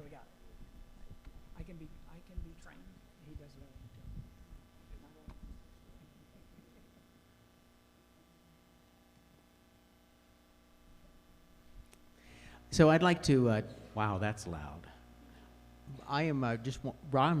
we got it. I can be trained. He does it. So I'd like to, wow, that's loud. I'm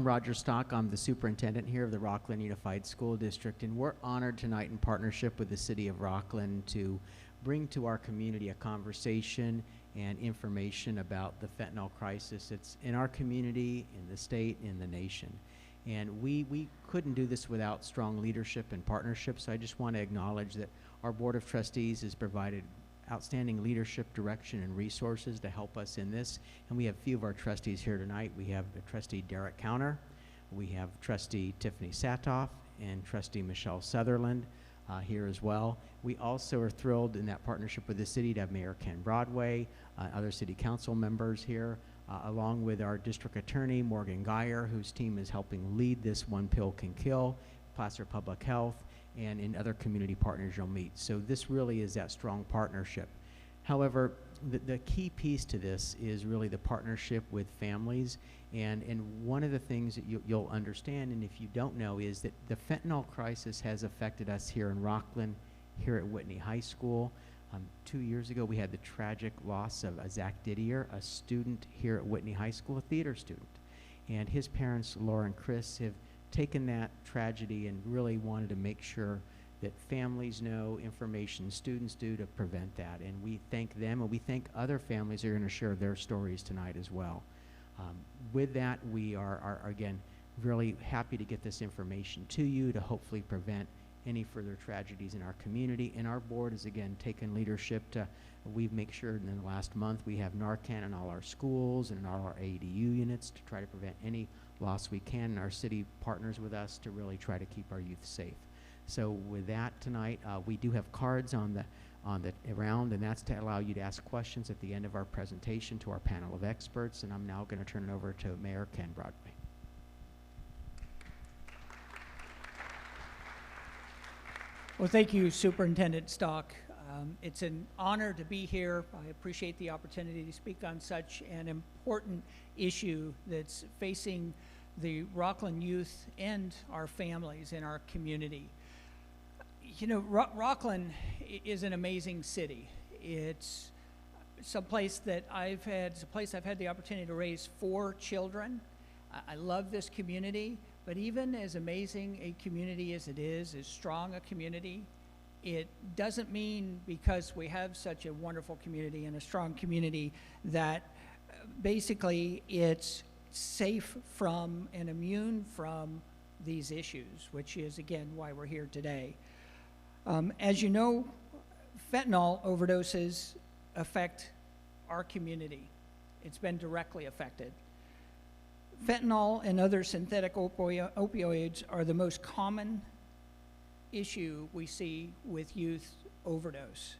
Roger Stock. I'm the superintendent here of the Rocklin Unified School District, and we're honored tonight in partnership with the city of Rocklin to bring to our community a conversation and information about the fentanyl crisis. It's in our community, in the state, in the nation. And we couldn't do this without strong leadership and partnership, so I just want to acknowledge that our Board of Trustees has provided outstanding leadership, direction, and resources to help us in this. And we have a few of our trustees here tonight. We have Trustee Derek Counter, we have Trustee Tiffany Satoff, and Trustee Michelle Sutherland here as well. We also are thrilled in that partnership with the city to have Mayor Ken Broadway, other city council members here, along with our district attorney, Morgan Geyer, whose team is helping lead this One Pill Can Kill, Placer Public Health, and in other community partners you'll meet. So this really is that strong partnership. However, the key piece to this is really the partnership with families, and one of the things that you'll understand, and if you don't know, is that the fentanyl crisis has affected us here in Rocklin, here at Whitney High School. 2 years ago, we had the tragic loss of Zach Didier, a student here at Whitney High School, a theater student. And his parents, Laura and Chris, have taken that tragedy and really wanted to make sure that families know information students do to prevent that. And we thank them, and we thank other families who are going to share their stories tonight as well. With that, we are again, really happy to get this information to you to hopefully prevent any further tragedies in our community. And our board has again taken leadership to, we make sure in the last month we have Narcan in all our schools and in all our ADU units to try to prevent any loss we can, and our city partners with us to really try to keep our youth safe. So with that tonight, we do have cards on the round, and that's to allow you to ask questions at the end of our presentation to our panel of experts. And I'm now going to turn it over to Mayor Ken Broadway. Well, thank you, Superintendent Stock. It's an honor to be here. I appreciate the opportunity to speak on such an important issue that's facing the Rocklin youth and our families in our community. You know, Rocklin is an amazing city. It's a place I've had the opportunity to raise 4 children. I love this community, but even as amazing a community as it is, as strong a community, it doesn't mean because we have such a wonderful community and a strong community that basically it's safe from and immune from these issues, which is again why we're here today. As you know, fentanyl overdoses affect our community. It's been directly affected. Fentanyl and other synthetic opioids are the most common issue we see with youth overdose.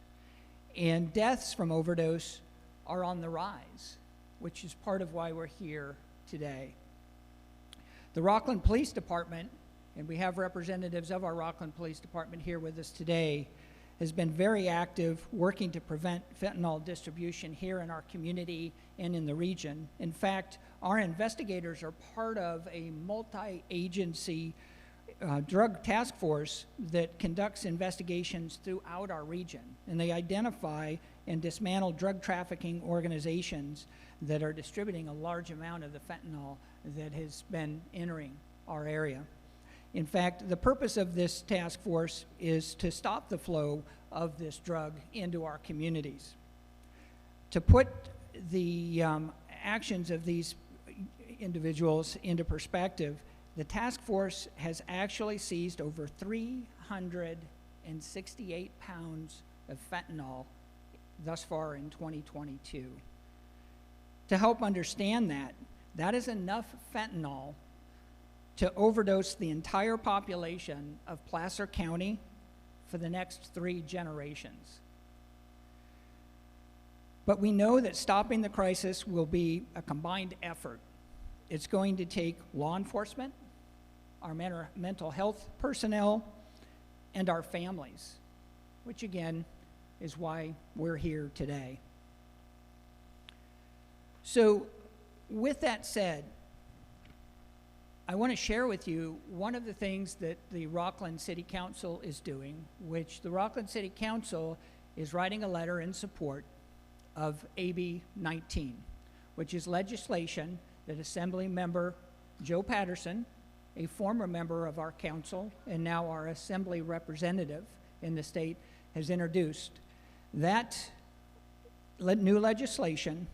And deaths from overdose are on the rise, which is part of why we're here today. The Rocklin Police Department, and we have representatives of our Rocklin Police Department here with us today, has been very active working to prevent fentanyl distribution here in our community and in the region. In fact, our investigators are part of a multi-agency drug task force that conducts investigations throughout our region, and they identify and dismantle drug trafficking organizations that are distributing a large amount of the fentanyl that has been entering our area. In fact, the purpose of this task force is to stop the flow of this drug into our communities. To put the actions of these individuals into perspective, the task force has actually seized over 368 pounds of fentanyl thus far in 2022. To help understand that is enough fentanyl to overdose the entire population of Placer County for the next 3 generations. But we know that stopping the crisis will be a combined effort. It's going to take law enforcement, our mental health personnel, and our families, which again is why we're here today. So with that said, I want to share with you one of the things that the Rocklin City Council is doing, which the Rocklin City Council is writing a letter in support of AB 19, which is legislation that Assembly Member Joe Patterson, a former member of our council and now our Assembly representative in the state, has introduced. That new legislation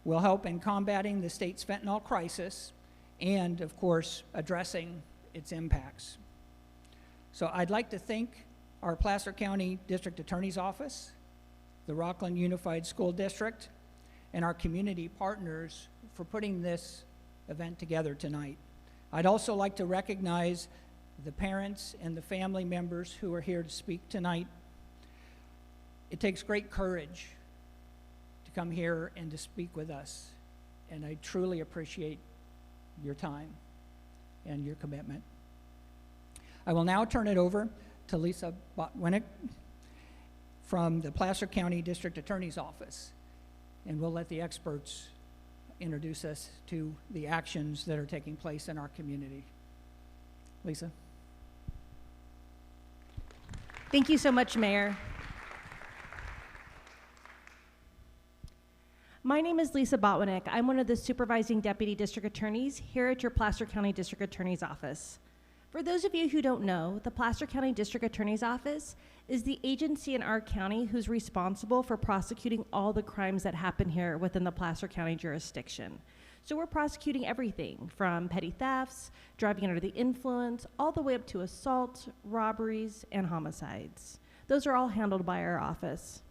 will help in combating the state's fentanyl crisis and, of course, addressing its impacts. So I'd like to thank our Placer County District Attorney's Office, the Rocklin Unified School District, and our community partners for putting this event together tonight. I'd also like to recognize the parents and the family members who are here to speak tonight. It takes great courage to come here and to speak with us, and I truly appreciate your time and your commitment. I will now turn it over to Lisa Botwinick from the Placer County District Attorney's Office, and we'll let the experts introduce us to the actions that are taking place in our community. Lisa. Thank you so much, Mayor. My name is Lisa Botwinick. I'm one of the supervising deputy district attorneys here at your Placer County District Attorney's Office. For those of you who don't know, the Placer County District Attorney's Office is the agency in our county who's responsible for prosecuting all the crimes that happen here within the Placer County jurisdiction. So we're prosecuting everything from petty thefts, driving under the influence, all the way up to assault, robberies, and homicides. Those are all handled by our office.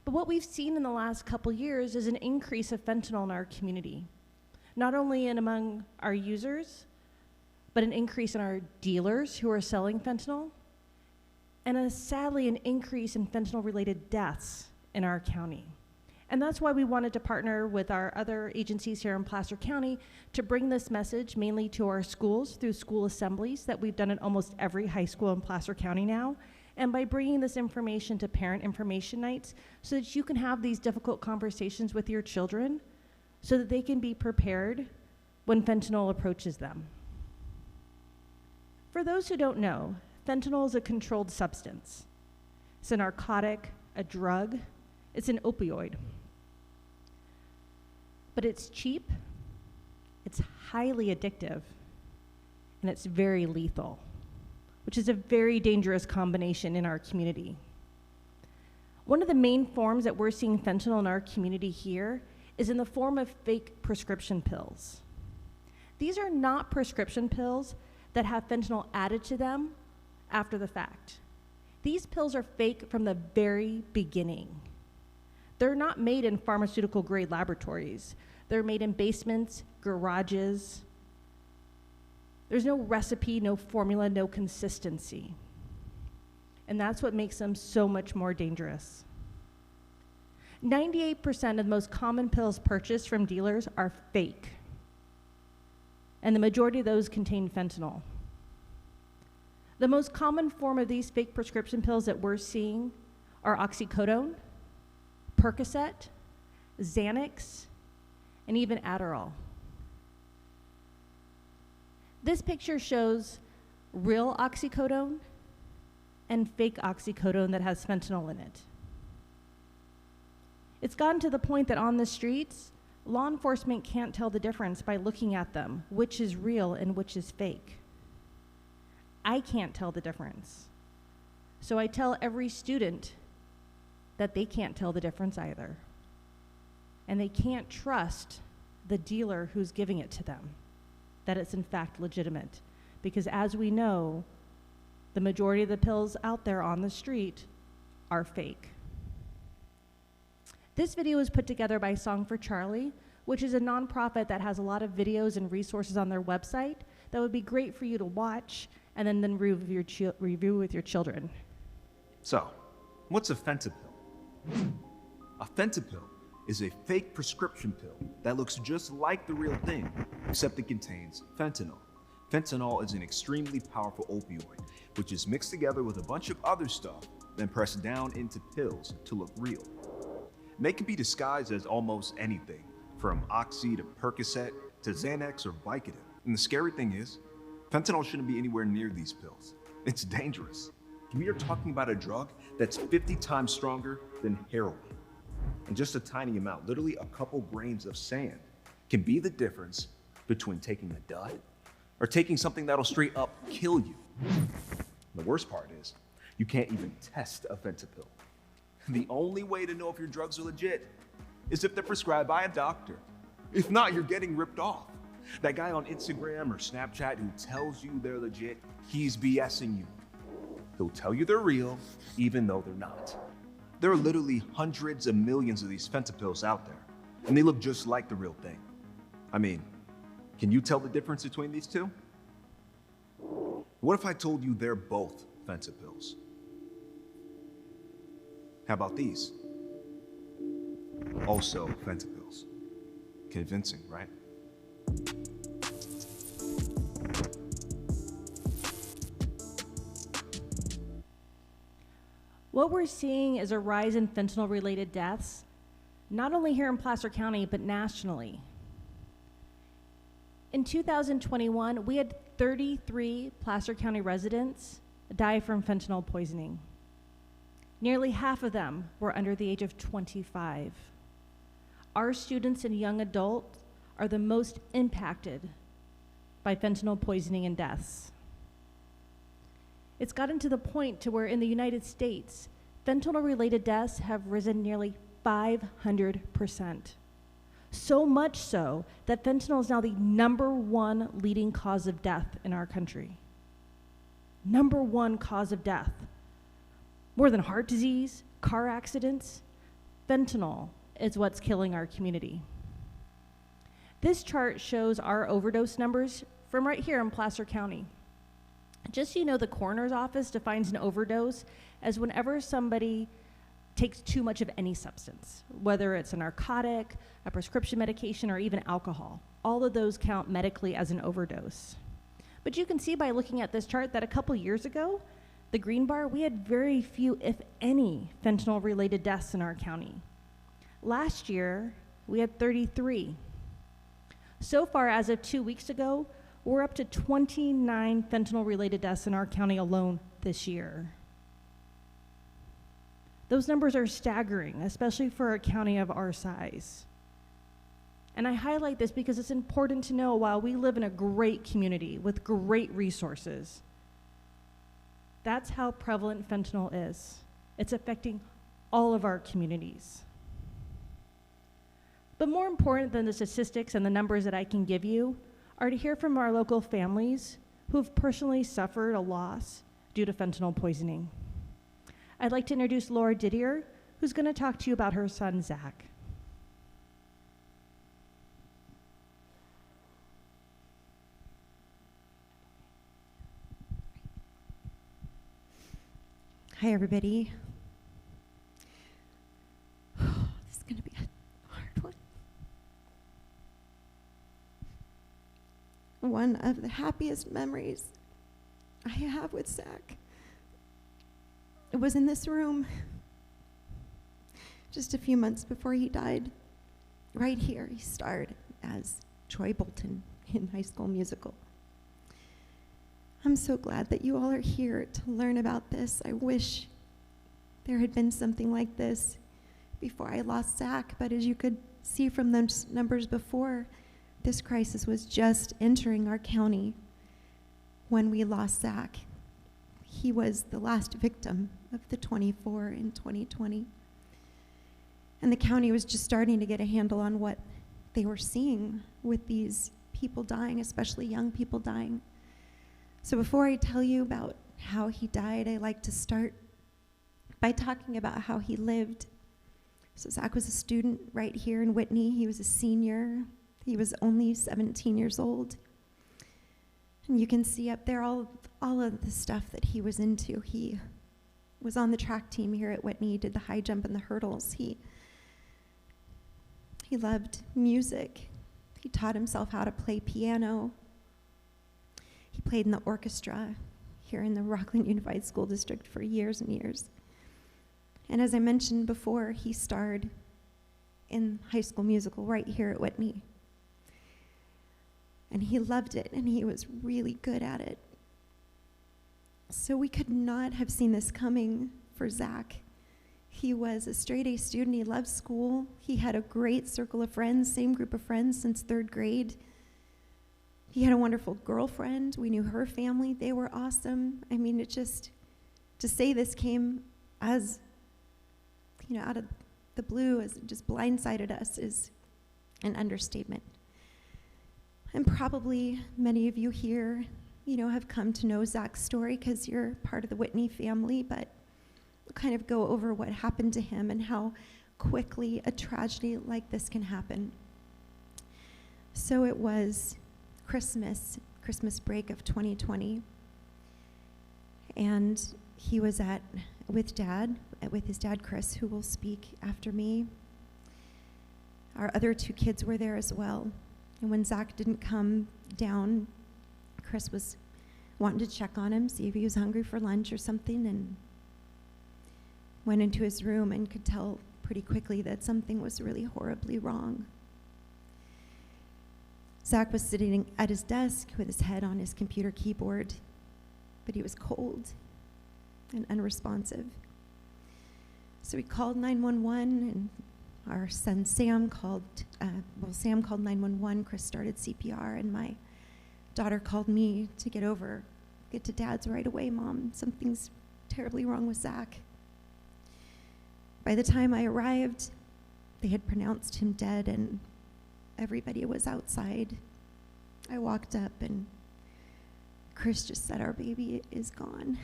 But what we've seen in the last couple years is an increase of fentanyl in our community, not only among our users, but an increase in our dealers who are selling fentanyl, and sadly an increase in fentanyl-related deaths in our county. And that's why we wanted to partner with our other agencies here in Placer County to bring this message mainly to our schools through school assemblies that we've done at almost every high school in Placer County now, and by bringing this information to parent information nights so that you can have these difficult conversations with your children so that they can be prepared when fentanyl approaches them. For those who don't know, fentanyl is a controlled substance. It's a narcotic, a drug, it's an opioid. But it's cheap, it's highly addictive, and it's very lethal, which is a very dangerous combination in our community. One of the main forms that we're seeing fentanyl in our community here is in the form of fake prescription pills. These are not prescription pills that have fentanyl added to them after the fact. These pills are fake from the very beginning. They're not made in pharmaceutical grade laboratories. They're made in basements, garages. There's no recipe, no formula, no consistency. And that's what makes them so much more dangerous. 98% of the most common pills purchased from dealers are fake. And the majority of those contain fentanyl. The most common form of these fake prescription pills that we're seeing are oxycodone, Percocet, Xanax, and even Adderall. This picture shows real oxycodone and fake oxycodone that has fentanyl in it. It's gotten to the point that on the streets, law enforcement can't tell the difference by looking at them, which is real and which is fake. I can't tell the difference. So I tell every student that they can't tell the difference either. And they can't trust the dealer who's giving it to them, that it's in fact legitimate. Because as we know, the majority of the pills out there on the street are fake. This video was put together by Song for Charlie, which is a nonprofit that has a lot of videos and resources on their website that would be great for you to watch and then review with your children. So, what's a fentanyl? A fentanyl is a fake prescription pill that looks just like the real thing, except it contains fentanyl. Fentanyl is an extremely powerful opioid, which is mixed together with a bunch of other stuff, then pressed down into pills to look real. And they can be disguised as almost anything, from Oxy to Percocet to Xanax or Vicodin. And the scary thing is, fentanyl shouldn't be anywhere near these pills. It's dangerous. We are talking about a drug that's 50 times stronger than heroin. And just a tiny amount, literally a couple grains of sand, can be the difference between taking a dud or taking something that'll straight up kill you. The worst part is, you can't even test a fentanyl. The only way to know if your drugs are legit is if they're prescribed by a doctor. If not, you're getting ripped off. That guy on Instagram or Snapchat who tells you they're legit, he's BSing you. He'll tell you they're real, even though they're not. There are literally hundreds of millions of these fentanyls out there, and they look just like the real thing. I mean, can you tell the difference between these two? What if I told you they're both fentanyls? How about these? Also fentanyls. Convincing, right? What we're seeing is a rise in fentanyl-related deaths, not only here in Placer County, but nationally. In 2021, we had 33 Placer County residents die from fentanyl poisoning. Nearly half of them were under the age of 25. Our students and young adults are the most impacted by fentanyl poisoning and deaths. It's gotten to the point to where in the United States, fentanyl-related deaths have risen nearly 500%. So much so that fentanyl is now the #1 leading cause of death in our country. #1 cause of death. More than heart disease, car accidents, fentanyl is what's killing our community. This chart shows our overdose numbers from right here in Placer County. Just so you know, the coroner's office defines an overdose as whenever somebody takes too much of any substance, whether it's a narcotic, a prescription medication, or even alcohol. All of those count medically as an overdose. But you can see by looking at this chart that a couple years ago, the green bar, we had very few, if any, fentanyl-related deaths in our county. Last year, we had 33. So far, as of 2 weeks ago, we're up to 29 fentanyl-related deaths in our county alone this year. Those numbers are staggering, especially for a county of our size. And I highlight this because it's important to know while we live in a great community with great resources, that's how prevalent fentanyl is. It's affecting all of our communities. But more important than the statistics and the numbers that I can give you are to hear from our local families who have personally suffered a loss due to fentanyl poisoning. I'd like to introduce Laura Didier, who's going to talk to you about her son, Zach. Hi, everybody. This is going to be a hard one. One of the happiest memories I have with Zach, it was in this room just a few months before he died. Right here, he starred as Troy Bolton in High School Musical. I'm so glad that you all are here to learn about this. I wish there had been something like this before I lost Zach, but as you could see from those numbers before, this crisis was just entering our county when we lost Zach. He was the last victim of the 24 in 2020. And the county was just starting to get a handle on what they were seeing with these people dying, especially young people dying. So before I tell you about how he died, I like to start by talking about how he lived. So Zach was a student right here in Whitney. He was a senior. He was only 17 years old. And you can see up there all of the stuff that he was into. He was on the track team here at Whitney. He did the high jump and the hurdles. He loved music. He taught himself how to play piano. He played in the orchestra here in the Rocklin Unified School District for years and years. And as I mentioned before, he starred in High School Musical right here at Whitney. And he loved it, and he was really good at it. So we could not have seen this coming for Zach. He was a straight A student. He loved school. He had a great circle of friends, same group of friends since 3rd grade. He had a wonderful girlfriend. We knew her family. They were awesome. I mean, it just, to say this came as, out of the blue, as it just blindsided us, is an understatement. And probably many of you here, have come to know Zach's story because you're part of the Whitney family, but we'll kind of go over what happened to him and how quickly a tragedy like this can happen. So it was Christmas break of 2020, and he was with his dad Chris, who will speak after me. Our other 2 kids were there as well. And when Zach didn't come down, Chris was wanting to check on him, see if he was hungry for lunch or something, and went into his room and could tell pretty quickly that something was really horribly wrong. Zach was sitting at his desk with his head on his computer keyboard, but he was cold and unresponsive. So we called 911, and our son Sam called 911. Chris started CPR, and my daughter called me to get to Dad's right away. Mom, something's terribly wrong with Zach. By the time I arrived, they had pronounced him dead, and everybody was outside. I walked up, and Chris just said, "Our baby is gone."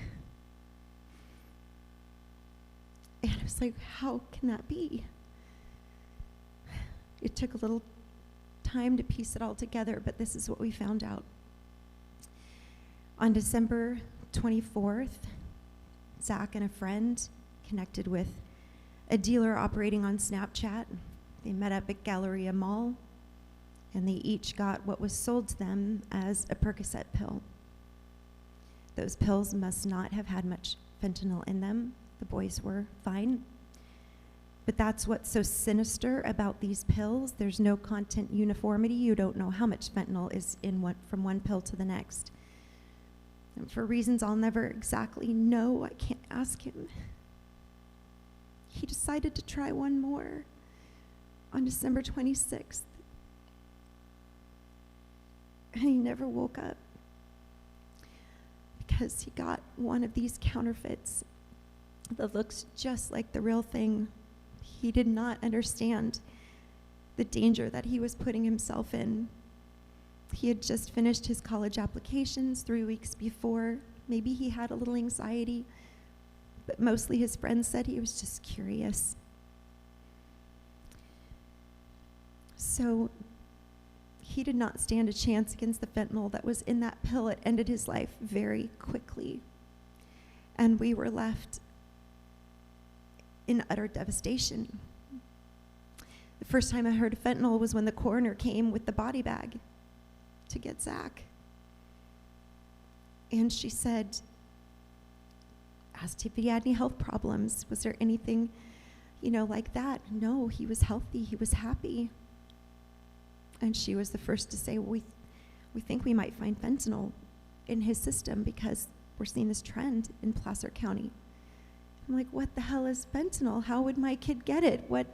And I was like, how can that be? It took a little time to piece it all together, but this is what we found out. On December 24th, Zach and a friend connected with a dealer operating on Snapchat. They met up at Galleria Mall, and they each got what was sold to them as a Percocet pill. Those pills must not have had much fentanyl in them. The boys were fine. But that's what's so sinister about these pills. There's no content uniformity. You don't know how much fentanyl is in from one pill to the next. And for reasons I'll never exactly know, I can't ask him, he decided to try one more on December 26th. And he never woke up because he got one of these counterfeits that looks just like the real thing. He did not understand the danger that he was putting himself in. He had just finished his college applications 3 weeks before. Maybe he had a little anxiety, but mostly his friends said he was just curious. So he did not stand a chance against the fentanyl that was in that pill. It ended his life very quickly. And we were left in utter devastation. The first time I heard of fentanyl was when the coroner came with the body bag to get Zach. And she asked if he had any health problems. Was there anything, like that? No, he was healthy, he was happy. And she was the first to say, well, we think we might find fentanyl in his system because we're seeing this trend in Placer County. I'm like, what the hell is fentanyl? How would my kid get it? What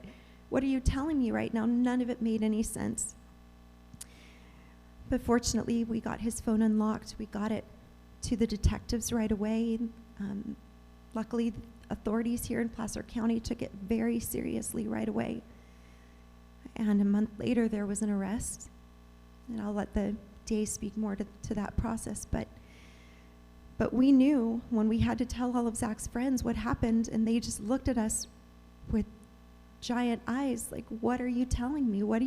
are you telling me right now? None of it made any sense. But fortunately, we got his phone unlocked. We got it to the detectives right away. Luckily, the authorities here in Placer County took it very seriously right away. And a month later, there was an arrest. And I'll let the DA speak more to that process. But we knew when we had to tell all of Zach's friends what happened, and they just looked at us with giant eyes, like, what are you telling me? What are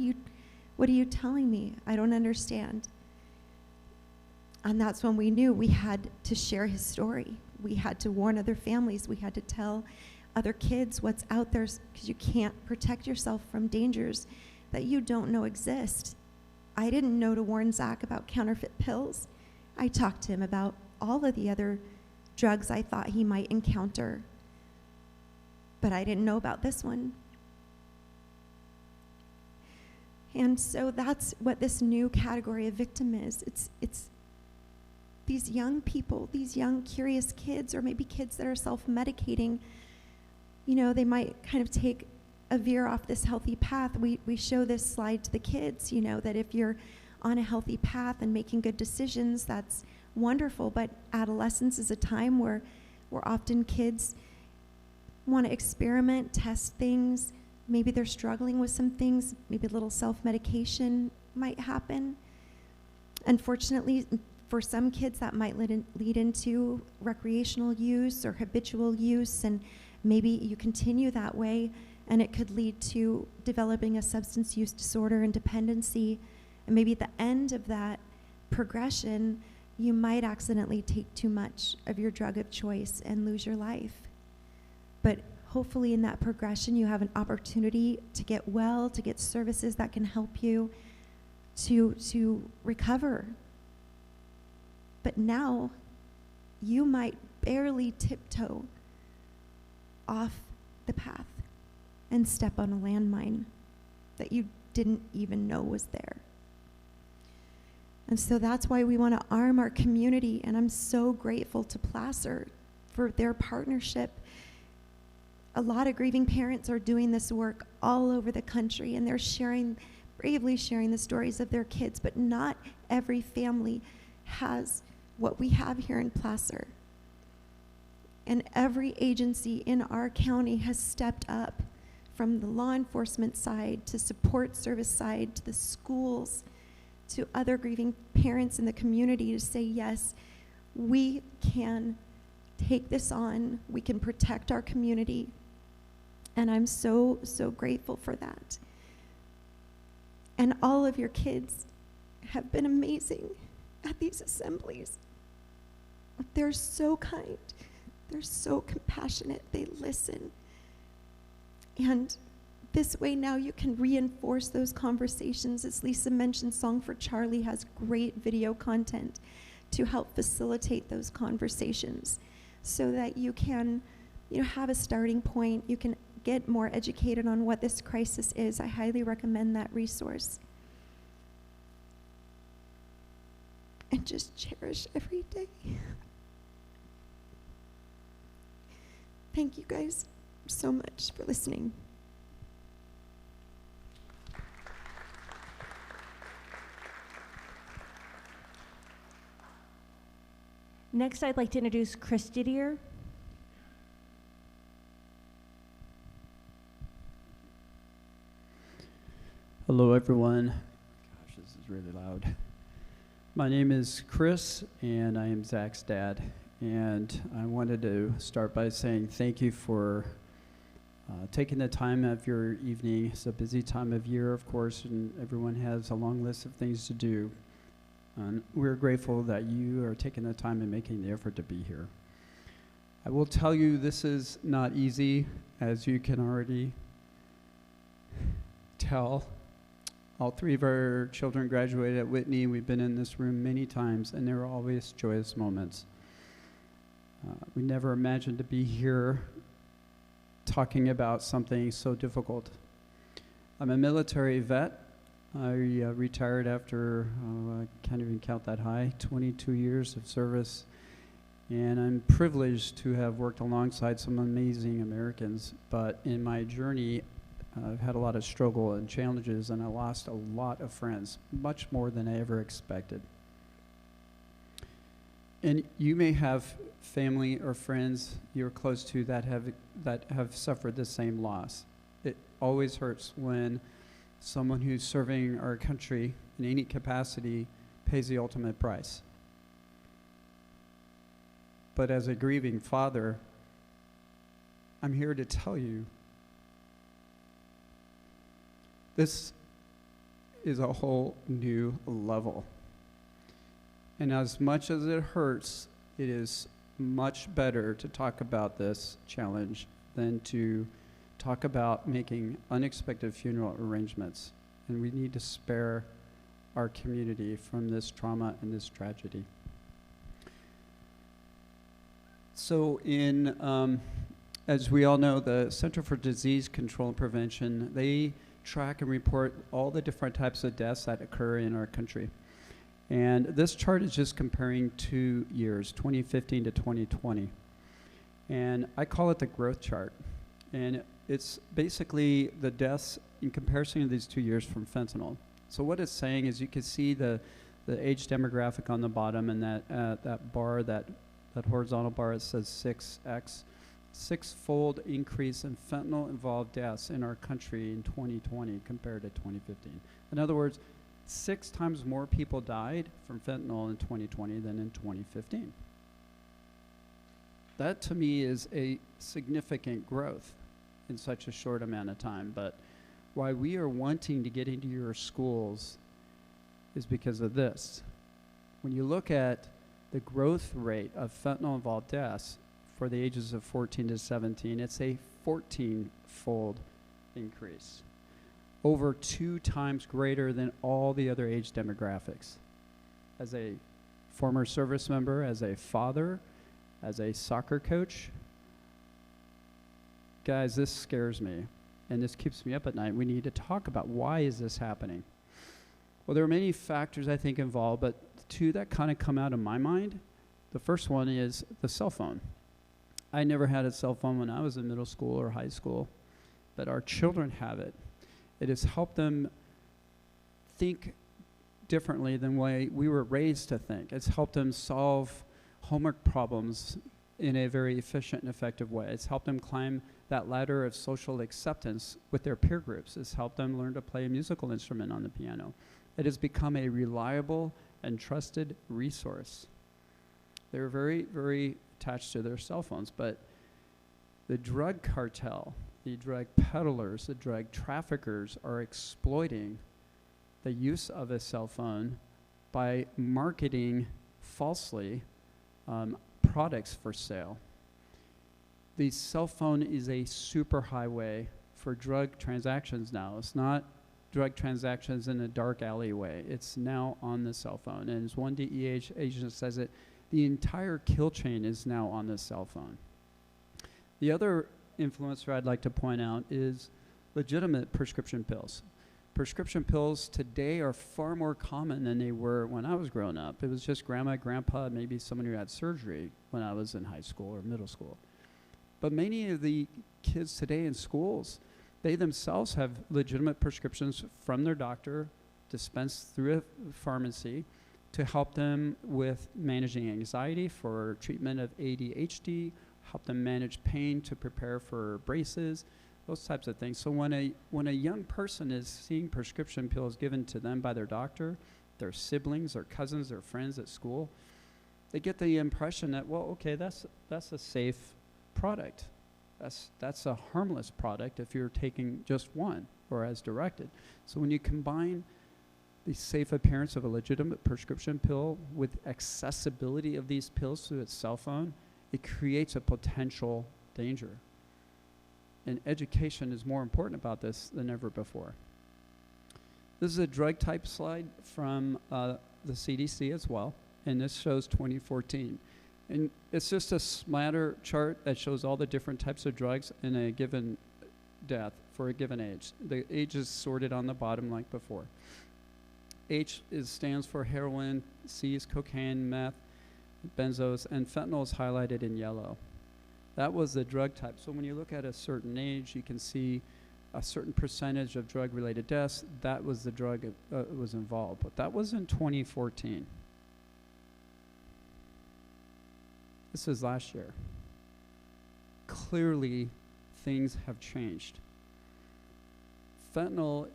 you telling me? I don't understand. And that's when we knew we had to share his story. We had to warn other families. We had to tell other kids what's out there, because you can't protect yourself from dangers that you don't know exist. I didn't know to warn Zach about counterfeit pills. I talked to him about all of the other drugs I thought he might encounter, but I didn't know about this one. And so that's what this new category of victim is. It's these young people, these young curious kids, or maybe kids that are self-medicating. You know, they might kind of take a veer off this healthy path. We show this slide to the kids, you know, that if you're on a healthy path and making good decisions, that's wonderful. But adolescence is a time where often kids want to experiment, test things. Maybe they're struggling with some things. Maybe a little self-medication might happen. Unfortunately, for some kids, that might lead into recreational use or habitual use, and maybe you continue that way, and it could lead to developing a substance use disorder and dependency. And maybe at the end of that progression, you might accidentally take too much of your drug of choice and lose your life. But hopefully in that progression, you have an opportunity to get well, to get services that can help you to recover. But now, you might barely tiptoe off the path and step on a landmine that you didn't even know was there. And so that's why we want to arm our community, and I'm so grateful to Placer for their partnership. A lot of grieving parents are doing this work all over the country, and they're bravely sharing the stories of their kids, but not every family has what we have here in Placer. And every agency in our county has stepped up, from the law enforcement side to support service side to the schools to other grieving parents in the community, to say, yes, we can take this on, we can protect our community. And I'm so, so grateful for that. And all of your kids have been amazing at these assemblies. They're so kind. They're so compassionate. They listen. And this way now you can reinforce those conversations. As Lisa mentioned, Song for Charlie has great video content to help facilitate those conversations so that you can, have a starting point. You can get more educated on what this crisis is. I highly recommend that resource. And just cherish every day. Thank you guys so much for listening. Next, I'd like to introduce Chris Didier. Hello, everyone. Gosh, this is really loud. My name is Chris, and I am Zach's dad. And I wanted to start by saying thank you for taking the time of your evening. It's a busy time of year, of course, and everyone has a long list of things to do. And we're grateful that you are taking the time and making the effort to be here. I will tell you this is not easy, as you can already tell. All three of our children graduated at Whitney. We've been in this room many times, and there are always joyous moments. We never imagined to be here talking about something so difficult. I'm a military vet. I retired after, I can't even count that high, 22 years of service. And I'm privileged to have worked alongside some amazing Americans. But in my journey, I've had a lot of struggle and challenges, and I lost a lot of friends, much more than I ever expected. And you may have family or friends you're close to that have suffered the same loss. It always hurts when someone who's serving our country in any capacity pays the ultimate price. But as a grieving father, I'm here to tell you this is a whole new level. And as much as it hurts, it is much better to talk about this challenge than to talk about making unexpected funeral arrangements. And we need to spare our community from this trauma and this tragedy. So as we all know, the Center for Disease Control and Prevention, they track and report all the different types of deaths that occur in our country. And this chart is just comparing 2 years, 2015 to 2020. And I call it the growth chart. And it's basically the deaths in comparison to these 2 years from fentanyl. So what it's saying is you can see the age demographic on the bottom, and that bar, that horizontal bar, it says 6x. Six-fold increase in fentanyl-involved deaths in our country in 2020 compared to 2015. In other words, 6 times more people died from fentanyl in 2020 than in 2015. That, to me, is a significant growth in such a short amount of time. But why we are wanting to get into your schools is because of this. When you look at the growth rate of fentanyl-involved deaths for the ages of 14 to 17, it's a 14-fold increase, over 2 times greater than all the other age demographics. As a former service member, as a father, as a soccer coach, guys, this scares me, and this keeps me up at night. We need to talk about why is this happening. Well, there are many factors I think involved, but 2 that kind of come out of my mind. The first one is the cell phone. I never had a cell phone when I was in middle school or high school, but our children have it. It has helped them think differently than the way we were raised to think. It's helped them solve homework problems in a very efficient and effective way. It's helped them climb that ladder of social acceptance with their peer groups. It's helped them learn to play a musical instrument on the piano. It has become a reliable and trusted resource. They're very, very attached to their cell phones, but the drug cartel, the drug peddlers, the drug traffickers are exploiting the use of a cell phone by marketing falsely products for sale. The cell phone is a super highway for drug transactions now. It's not drug transactions in a dark alleyway. It's now on the cell phone. And as one DEA agent says it, the entire kill chain is now on the cell phone. The other influencer I'd like to point out is legitimate prescription pills. Prescription pills today are far more common than they were when I was growing up. It was just grandma, grandpa, maybe someone who had surgery when I was in high school or middle school. But many of the kids today in schools, they themselves have legitimate prescriptions from their doctor dispensed through a pharmacy to help them with managing anxiety, for treatment of ADHD, help them manage pain to prepare for braces, those types of things. So when a young person is seeing prescription pills given to them by their doctor, their siblings, their cousins, their friends at school, they get the impression that, well, okay, that's a safe product. That's a harmless product if you're taking just one or as directed. So when you combine the safe appearance of a legitimate prescription pill with accessibility of these pills through its cell phone, it creates a potential danger. And education is more important about this than ever before. This is a drug type slide from the CDC as well, and this shows 2014. And it's just a smatter chart that shows all the different types of drugs in a given death for a given age. The age is sorted on the bottom like before. H stands for heroin, C is cocaine, meth, benzos, and fentanyl is highlighted in yellow. That was the drug type. So when you look at a certain age, you can see a certain percentage of drug-related deaths. That was the drug that was involved. But that was in 2014. This is last year. Clearly, things have changed. Fentanyl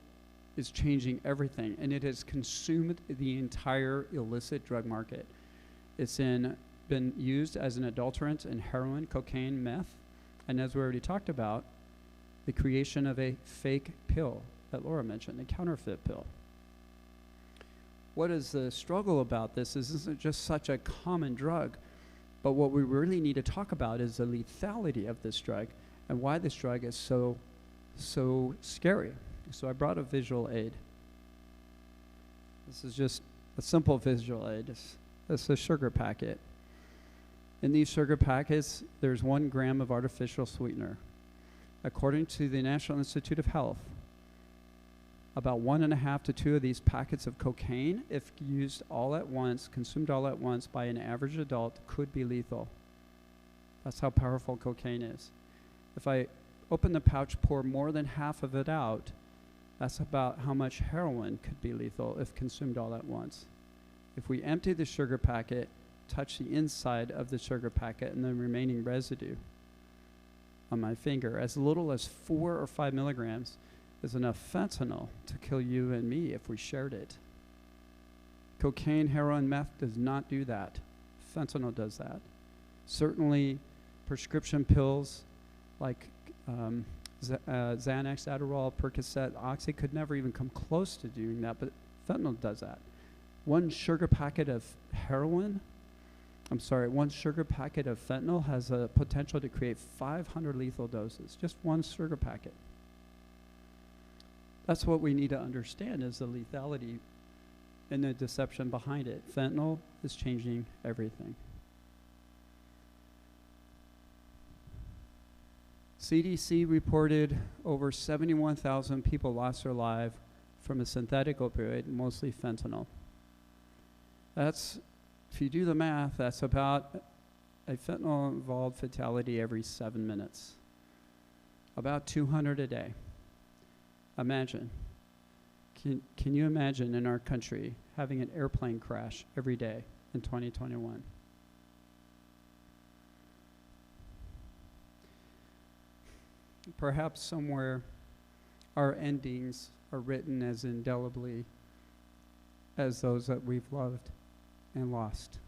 is changing everything, and it has consumed the entire illicit drug market. It's been used as an adulterant in heroin, cocaine, meth, and as we already talked about, the creation of a fake pill that Laura mentioned, a counterfeit pill. What is the struggle about this is isn't just such a common drug, but what we really need to talk about is the lethality of this drug and why this drug is so scary. So I brought a visual aid. This is just a simple visual aid. It's a sugar packet. In these sugar packets, there's 1 gram of artificial sweetener. According to the National Institute of Health, about 1.5 to 2 of these packets of cocaine, if used all at once, consumed all at once by an average adult, could be lethal. That's how powerful cocaine is. If I open the pouch, pour more than half of it out, that's about how much heroin could be lethal if consumed all at once. If we empty the sugar packet, touch the inside of the sugar packet and the remaining residue on my finger, as little as 4 or 5 milligrams is enough fentanyl to kill you and me if we shared it. Cocaine, heroin, meth does not do that. Fentanyl does that. Certainly, prescription pills like Xanax, Adderall, Percocet, Oxy could never even come close to doing that, but fentanyl does that. One sugar packet of fentanyl has a potential to create 500 lethal doses, just one sugar packet. That's what we need to understand, is the lethality and the deception behind it. Fentanyl is changing everything. CDC reported over 71,000 people lost their life from a synthetic opioid, mostly fentanyl. That's, if you do the math, that's about a fentanyl-involved fatality every 7 minutes. About 200 a day. Imagine. Can you imagine in our country having an airplane crash every day in 2021? Perhaps somewhere our endings are written as indelibly as those that we've loved and lost.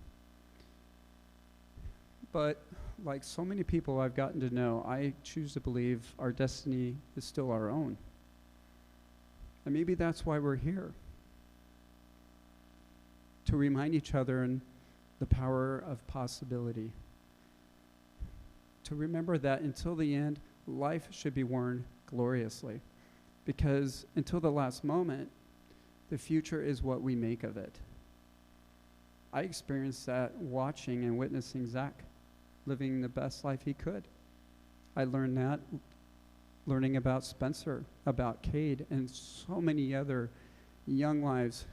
But like so many people I've gotten to know, I choose to believe our destiny is still our own. And maybe that's why we're here. To remind each other in the power of possibility. To remember that until the end, life should be worn gloriously. Because until the last moment, the future is what we make of it. I experienced that watching and witnessing Zach living the best life he could. I learned that learning about Spencer, about Cade, and so many other young lives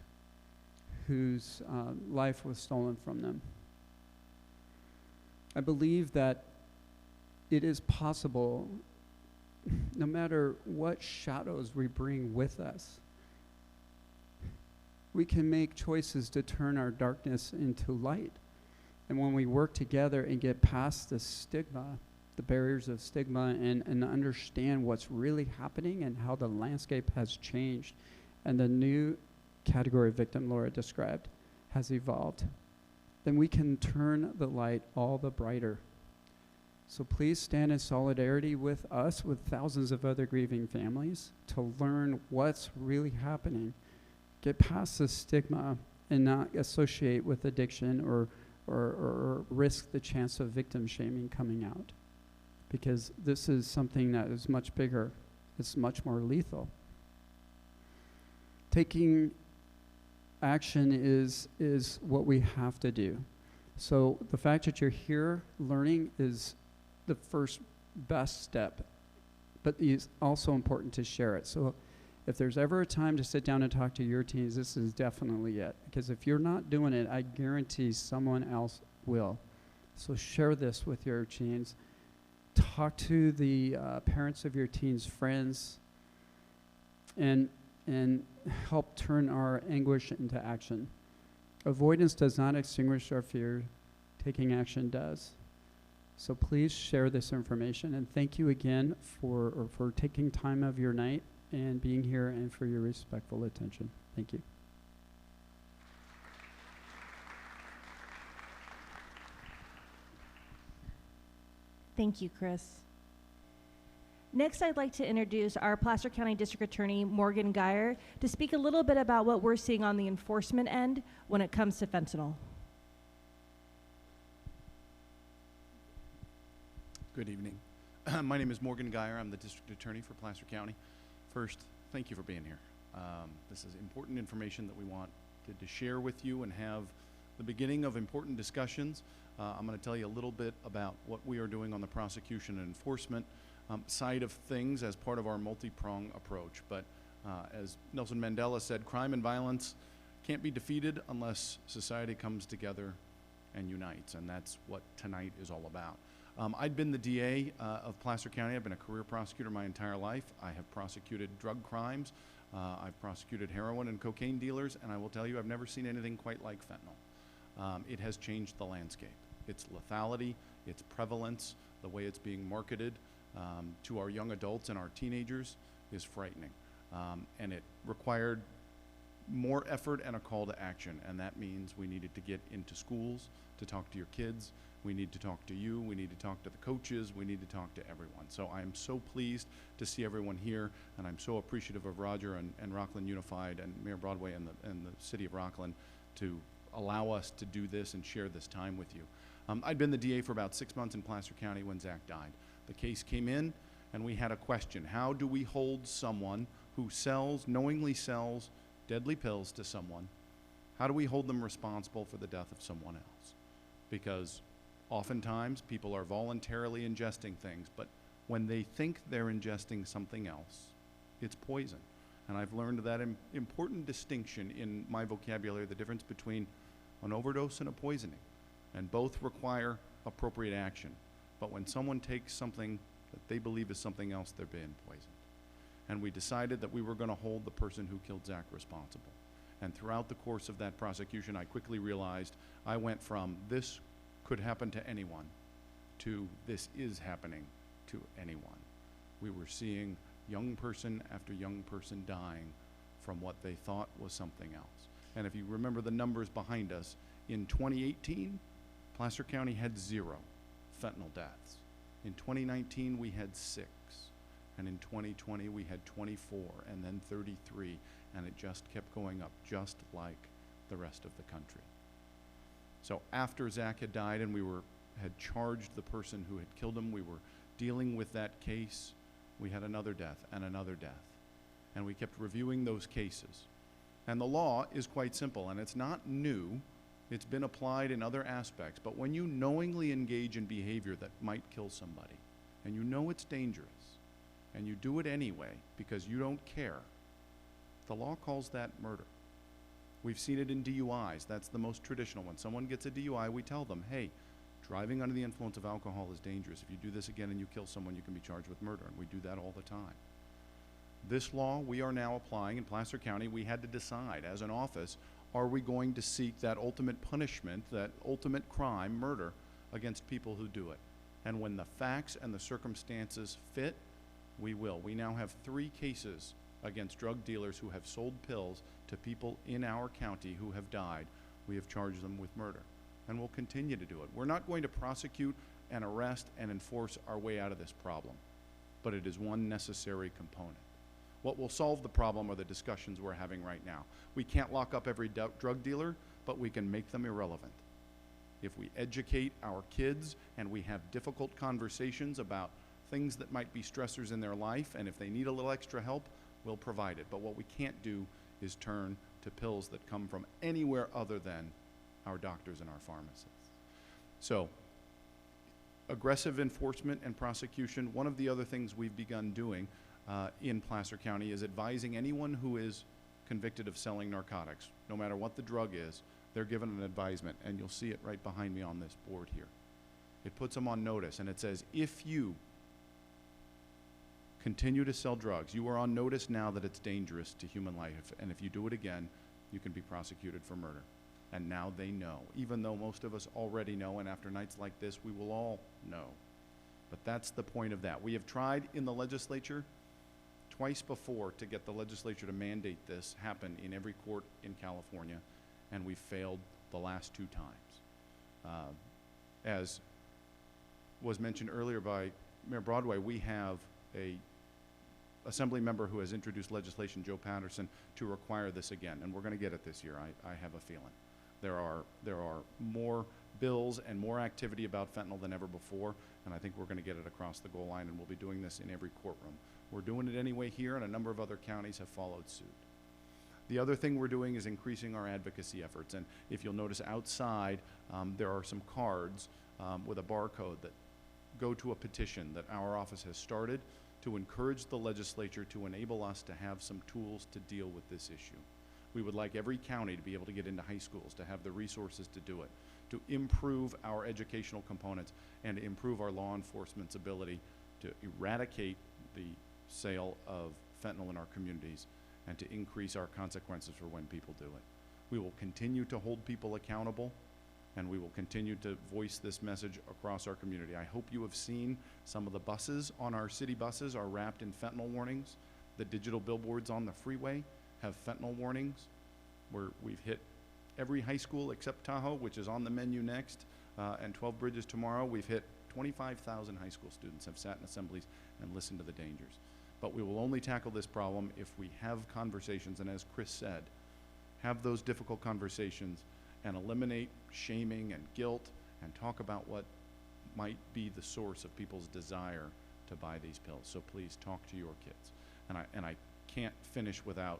whose life was stolen from them. I believe that it is possible, no matter what shadows we bring with us, we can make choices to turn our darkness into light. And when we work together and get past the stigma, the barriers of stigma, and understand what's really happening and how the landscape has changed and the new category of victim Laura described has evolved, then we can turn the light all the brighter. So please stand in solidarity with us, with thousands of other grieving families, to learn what's really happening. Get past the stigma and not associate with addiction or risk the chance of victim shaming coming out. Because this is something that is much bigger. It's much more lethal. Taking action is what we have to do. So the fact that you're here learning is the first best step, but it's also important to share it. So if there's ever a time to sit down and talk to your teens, this is definitely it. Because if you're not doing it, I guarantee someone else will. So share this with your teens. Talk to the parents of your teens' friends, and help turn our anguish into action. Avoidance does not extinguish our fear. Taking action does. So please share this information, and thank you again for taking time of your night and being here, and for your respectful attention. Thank you. Thank you, Chris. Next, I'd like to introduce our Placer County District Attorney, Morgan Geyer, to speak a little bit about what we're seeing on the enforcement end when it comes to fentanyl. Good evening. My name is Morgan Geyer. I'm the District Attorney for Placer County. First, thank you for being here. This is important information that we want to share with you and have the beginning of important discussions. I'm going to tell you a little bit about what we are doing on the prosecution and enforcement side of things as part of our multi-prong approach. But As Nelson Mandela said, crime and violence can't be defeated unless society comes together and unites, and that's what tonight is all about. I'd been the DA of Placer County. I've been a career prosecutor my entire life. I have prosecuted drug crimes. I've prosecuted heroin and cocaine dealers, and I will tell you, I've never seen anything quite like fentanyl. It has changed the landscape. Its lethality, its prevalence, the way it's being marketed to our young adults and our teenagers is frightening. And it required more effort and a call to action, and that means we needed to get into schools to talk to your kids. We need to talk to you. We need to talk to the coaches. We need to talk to everyone. So I am so pleased to see everyone here, and I'm so appreciative of Roger and Rocklin Unified and Mayor Broadway and the city of Rocklin to allow us to do this and share this time with you. I'd been the DA for about 6 months in Placer County when Zach died. The case came in, and we had a question. How do we hold someone who knowingly sells deadly pills to someone? How do we hold them responsible for the death of someone else? Because oftentimes people are voluntarily ingesting things, but when they think they're ingesting something else, it's poison. And I've learned that important distinction in my vocabulary, the difference between an overdose and a poisoning. And both require appropriate action. But when someone takes something that they believe is something else, they're being poisoned. And we decided that we were going to hold the person who killed Zach responsible. And throughout the course of that prosecution, I quickly realized I went from this could happen to anyone to this is happening to anyone. We were seeing young person after young person dying from what they thought was something else. And if you remember the numbers behind us, in 2018, Placer County had 0 fentanyl deaths. In 2019, we had 6. And in 2020, we had 24, and then 33, and it just kept going up, just like the rest of the country. So after Zach had died and we had charged the person who had killed him, we were dealing with that case, we had another death and another death. And we kept reviewing those cases. And the law is quite simple, and it's not new. It's been applied in other aspects. But when you knowingly engage in behavior that might kill somebody, and you know it's dangerous, and you do it anyway because you don't care, the law calls that murder. We've seen it in DUIs. That's the most traditional one. Someone gets a DUI, we tell them, hey, driving under the influence of alcohol is dangerous. If you do this again and you kill someone, you can be charged with murder, and we do that all the time. This law we are now applying in Placer County. We had to decide as an office, are we going to seek that ultimate punishment, that ultimate crime, murder, against people who do it? And when the facts and the circumstances fit, we will. We now have 3 cases against drug dealers who have sold pills to people in our county who have died. We have charged them with murder, and we'll continue to do it. We're not going to prosecute and arrest and enforce our way out of this problem, but it is one necessary component. What will solve the problem are the discussions we're having right now. We can't lock up every drug dealer, but we can make them irrelevant. If we educate our kids and we have difficult conversations about things that might be stressors in their life, and if they need a little extra help, we'll provide it. But what we can't do is turn to pills that come from anywhere other than our doctors and our pharmacists. So, aggressive enforcement and prosecution. One of the other things we've begun doing in Placer County is advising anyone who is convicted of selling narcotics, no matter what the drug is, they're given an advisement, and you'll see it right behind me on this board here. It puts them on notice, and it says, if you continue to sell drugs, you are on notice now that it's dangerous to human life, and if you do it again, you can be prosecuted for murder. And now they know, even though most of us already know, and after nights like this, we will all know. But that's the point of that. We have tried in the legislature twice before to get the legislature to mandate this happen in every court in California, and we failed the last 2 times. As was mentioned earlier by Mayor Broadway, we have a assembly member who has introduced legislation, Joe Patterson, to require this again, and we're going to get it this year, I have a feeling. There are more bills and more activity about fentanyl than ever before, and I think we're going to get it across the goal line, and we'll be doing this in every courtroom. We're doing it anyway here, and a number of other counties have followed suit. The other thing we're doing is increasing our advocacy efforts, and if you'll notice outside, there are some cards with a barcode that go to a petition that our office has started to encourage the legislature to enable us to have some tools to deal with this issue. We would like every county to be able to get into high schools, to have the resources to do it, to improve our educational components, and to improve our law enforcement's ability to eradicate the sale of fentanyl in our communities and to increase our consequences for when people do it. We will continue to hold people accountable, and we will continue to voice this message across our community. I hope you have seen some of the buses on our city buses are wrapped in fentanyl warnings. The digital billboards on the freeway have fentanyl warnings, where we've hit every high school except Tahoe, which is on the menu next, and 12 Bridges tomorrow. We've hit 25,000 high school students have sat in assemblies and listened to the dangers. But we will only tackle this problem if we have conversations, and as Chris said, have those difficult conversations and eliminate shaming and guilt and talk about what might be the source of people's desire to buy these pills. So please talk to your kids. And I can't finish without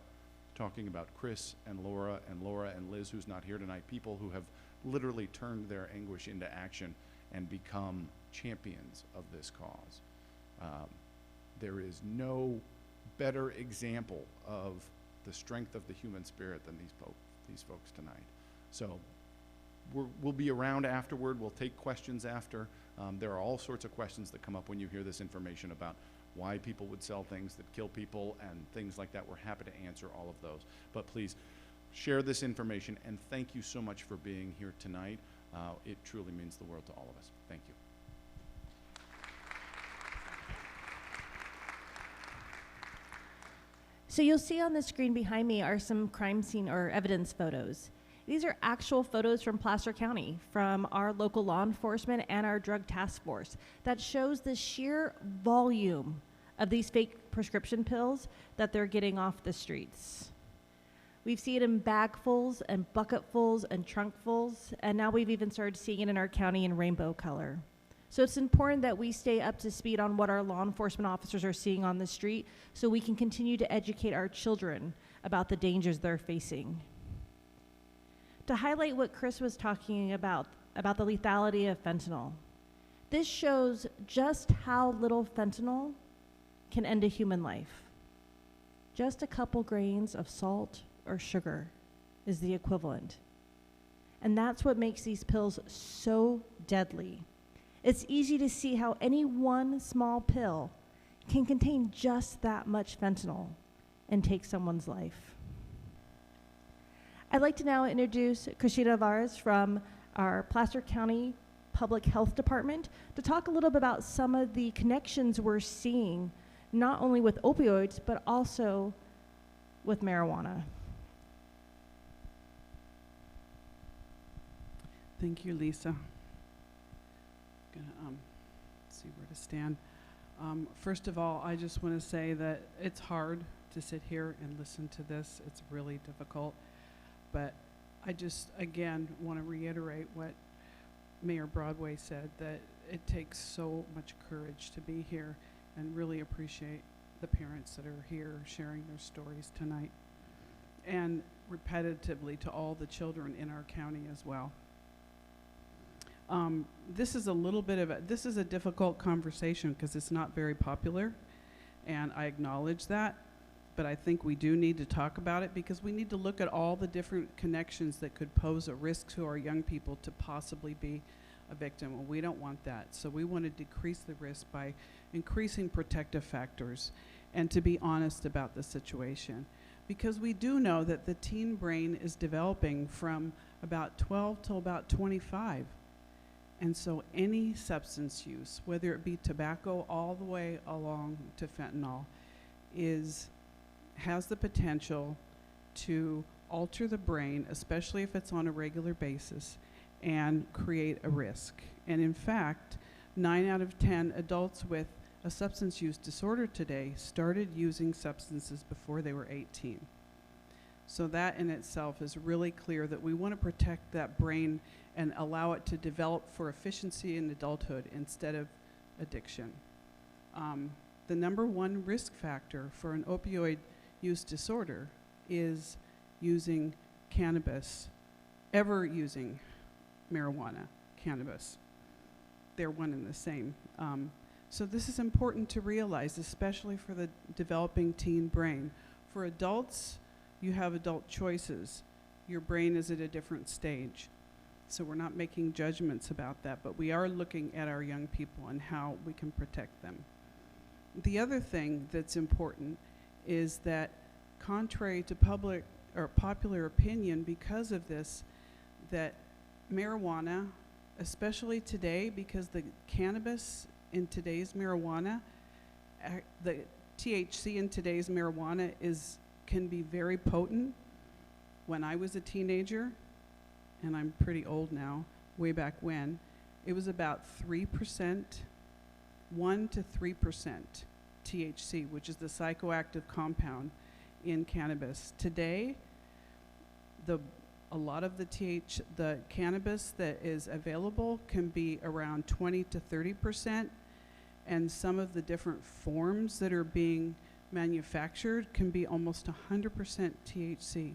talking about Chris and Laura and Liz, who's not here tonight, people who have literally turned their anguish into action and become champions of this cause. There is no better example of the strength of the human spirit than these folks tonight. So we'll be around afterward. We'll take questions after. There are all sorts of questions that come up when you hear this information about why people would sell things that kill people and things like that. We're happy to answer all of those. But please share this information, and thank you so much for being here tonight. It truly means the world to all of us. Thank you. So you'll see on the screen behind me are some crime scene or evidence photos. These are actual photos from Placer County, from our local law enforcement and our drug task force, that shows the sheer volume of these fake prescription pills that they're getting off the streets. We've seen it in bagfuls and bucketfuls and trunkfuls, and now we've even started seeing it in our county in rainbow color. So it's important that we stay up to speed on what our law enforcement officers are seeing on the street so we can continue to educate our children about the dangers they're facing. To highlight what Chris was talking about the lethality of fentanyl, this shows just how little fentanyl can end a human life. Just a couple grains of salt or sugar is the equivalent. And that's what makes these pills so deadly. It's easy to see how any one small pill can contain just that much fentanyl and take someone's life. I'd like to now introduce Christina Alvarez from our Placer County Public Health Department to talk a little bit about some of the connections we're seeing, not only with opioids, but also with marijuana. Thank you, Lisa. Gonna see where to stand. First of all, I just want to say that it's hard to sit here and listen to this. It's really difficult. But I just, again, want to reiterate what Mayor Broadway said, that it takes so much courage to be here, and really appreciate the parents that are here sharing their stories tonight, and repetitively to all the children in our county as well. This is a difficult conversation because it's not very popular, and I acknowledge that, but I think we do need to talk about it because we need to look at all the different connections that could pose a risk to our young people to possibly be a victim, and we don't want that. So we want to decrease the risk by increasing protective factors and to be honest about the situation. Because we do know that the teen brain is developing from about 12 till about 25. And so any substance use, whether it be tobacco all the way along to fentanyl, has the potential to alter the brain, especially if it's on a regular basis, and create a risk. And in fact, 9 out of 10 adults with a substance use disorder today started using substances before they were 18. So that in itself is really clear that we want to protect that brain and allow it to develop for efficiency in adulthood instead of addiction. The number one risk factor for an opioid use disorder is using cannabis, ever using marijuana, cannabis. They're one and the same. So this is important to realize, especially for the developing teen brain. For adults, you have adult choices. Your brain is at a different stage. So we're not making judgments about that, but we are looking at our young people and how we can protect them. The other thing that's important is that contrary to public or popular opinion, because of this, that marijuana, especially today, because the cannabis in today's marijuana, the THC in today's marijuana can be very potent. When I was a teenager, and I'm pretty old now, way back when, it was about 3%, 1 to 3% THC, which is the psychoactive compound in cannabis. Today, a lot of the cannabis that is available can be around 20 to 30%, and some of the different forms that are being manufactured can be almost 100% THC.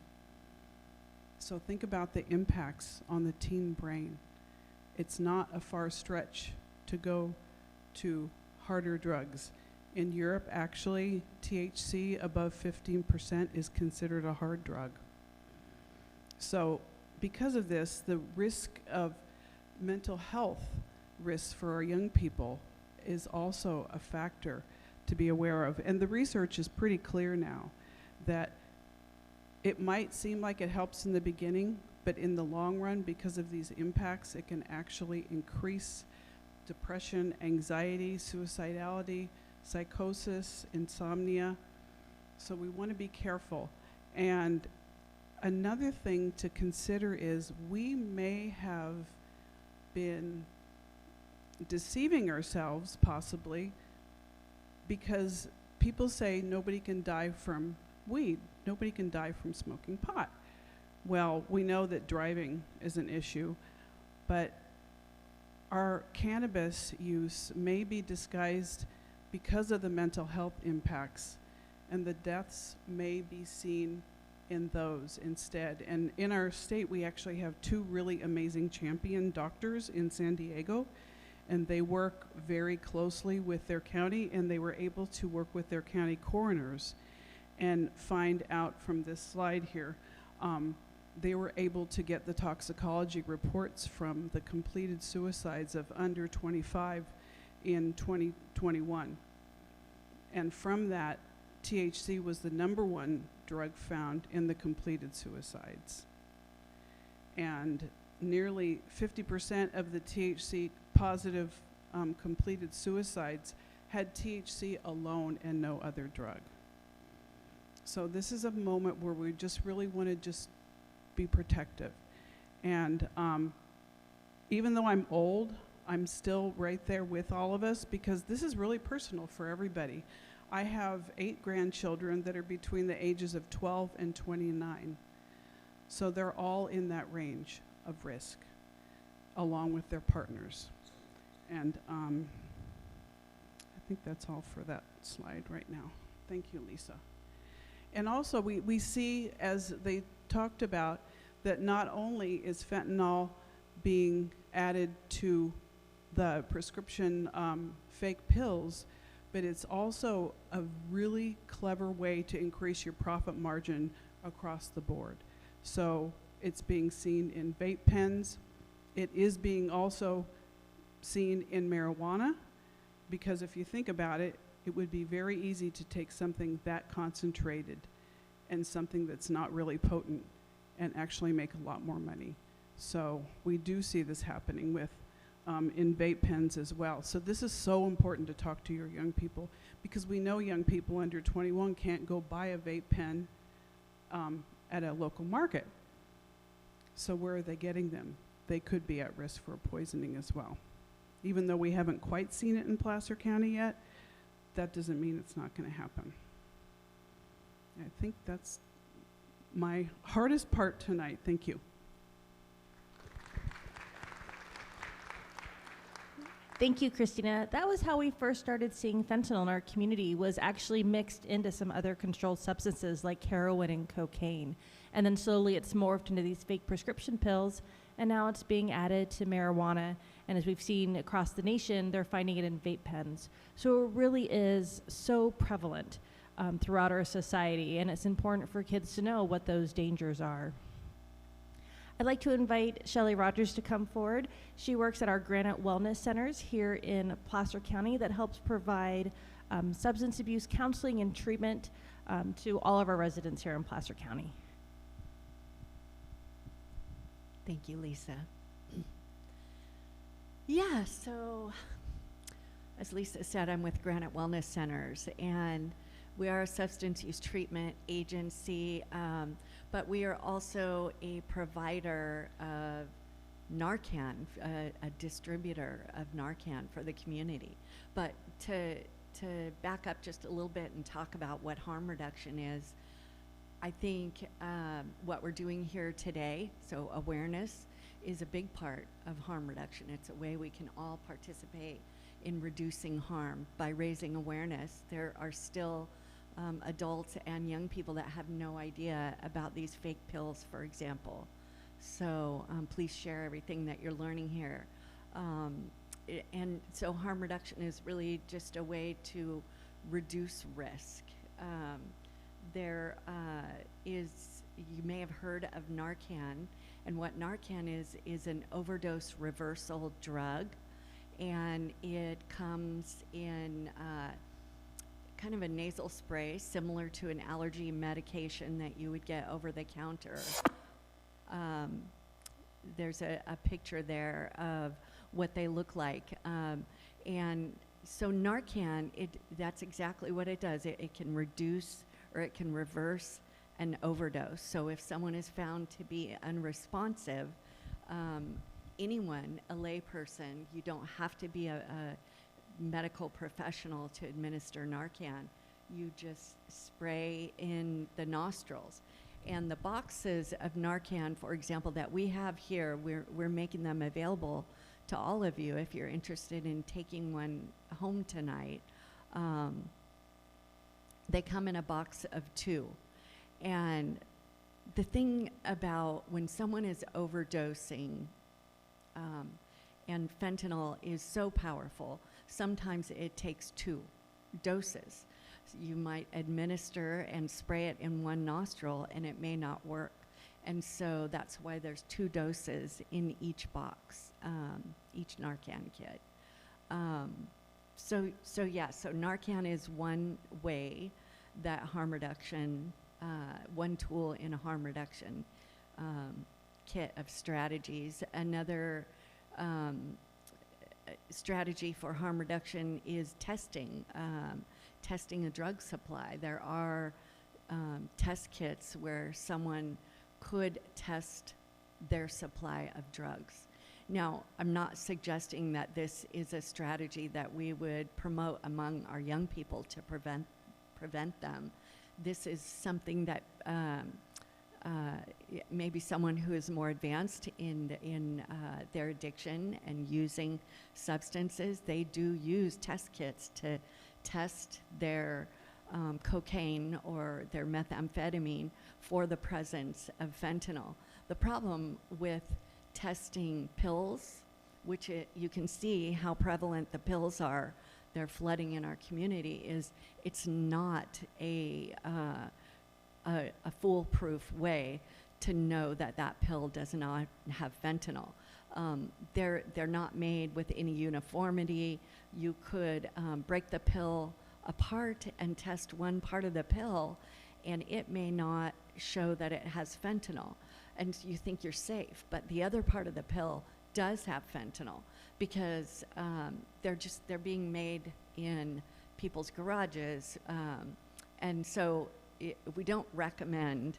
So think about the impacts on the teen brain. It's not a far stretch to go to harder drugs. In Europe, actually, THC above 15% is considered a hard drug. So because of this, the risk of mental health risks for our young people is also a factor to be aware of. And the research is pretty clear now that it might seem like it helps in the beginning, but in the long run, because of these impacts, it can actually increase depression, anxiety, suicidality, psychosis, insomnia. So we want to be careful. And another thing to consider is we may have been deceiving ourselves, possibly, because people say nobody can die from weed. Nobody can die from smoking pot. Well, we know that driving is an issue, but our cannabis use may be disguised because of the mental health impacts, and the deaths may be seen in those instead. And in our state, we actually have 2 really amazing champion doctors in San Diego, and they work very closely with their county, and they were able to work with their county coroners and find out from this slide here, they were able to get the toxicology reports from the completed suicides of under 25 in 2021. And from that, THC was the #1 drug found in the completed suicides. And nearly 50% of the THC positive completed suicides had THC alone and no other drug. So this is a moment where we just really want to just be protective. And even though I'm old, I'm still right there with all of us, because this is really personal for everybody. I have 8 grandchildren that are between the ages of 12 and 29. So they're all in that range of risk, along with their partners. And I think that's all for that slide right now. Thank you, Lisa. And also we see, as they talked about, that not only is fentanyl being added to the prescription fake pills, but it's also a really clever way to increase your profit margin across the board. So it's being seen in vape pens. It is being also seen in marijuana, because if you think about it, it would be very easy to take something that concentrated and something that's not really potent and actually make a lot more money. So we do see this happening with in vape pens as well. So this is so important to talk to your young people, because we know young people under 21 can't go buy a vape pen at a local market. So where are they getting them? They could be at risk for poisoning as well. Even though we haven't quite seen it in Placer County yet, that doesn't mean it's not going to happen. I think that's my hardest part tonight. Thank you. Thank you, Christina. That was how we first started seeing fentanyl in our community, was actually mixed into some other controlled substances like heroin and cocaine. And then slowly it's morphed into these fake prescription pills. and now it's being added to marijuana. And as we've seen across the nation, they're finding it in vape pens. So it really is so prevalent throughout our society, and it's important for kids to know what those dangers are. I'd like to invite Shelley Rogers to come forward. She works at our Granite Wellness Centers here in Placer County that helps provide substance abuse counseling and treatment to all of our residents here in Placer County. Thank you, Lisa. Yeah, so as Lisa said, I'm with Granite Wellness Centers, and we are a substance use treatment agency, but we are also a provider of Narcan, a distributor of Narcan for the community. But to back up just a little bit and talk about what harm reduction is, I think what we're doing here today, so awareness, is a big part of harm reduction. It's a way we can all participate in reducing harm by raising awareness. There are still adults and young people that have no idea about these fake pills, for example. So please share everything that you're learning here. And so harm reduction is really just a way to reduce risk. There is, you may have heard of Narcan, and what Narcan is an overdose reversal drug, and it comes in kind of a nasal spray similar to an allergy medication that you would get over the counter. There's a picture there of what they look like. And so Narcan, that's exactly what it does. It can reduce or it can reverse an overdose. So if someone is found to be unresponsive, anyone, a lay person, you don't have to be a medical professional to administer Narcan. You just spray in the nostrils. And the boxes of Narcan, for example, that we have here, we're making them available to all of you if you're interested in taking one home tonight. They come in a box of 2. And the thing about when someone is overdosing, and fentanyl is so powerful, sometimes it takes 2 doses. So you might administer and spray it in one nostril and it may not work. And so that's why there's 2 doses in each box, each Narcan kit. So Narcan is one way that harm reduction, one tool in a harm reduction kit of strategies. Another strategy for harm reduction is testing, testing a drug supply. There are test kits where someone could test their supply of drugs. Now, I'm not suggesting that this is a strategy that we would promote among our young people to prevent them. This is something that maybe someone who is more advanced in their addiction and using substances, they do use test kits to test their cocaine or their methamphetamine for the presence of fentanyl. The problem with testing pills, which you can see how prevalent the pills are, they're flooding in our community, is it's not a foolproof way to know that that pill does not have fentanyl. They're not made with any uniformity. You could break the pill apart and test one part of the pill, and it may not show that it has fentanyl, and you think you're safe, but the other part of the pill does have fentanyl because they're being made in people's garages, and so we don't recommend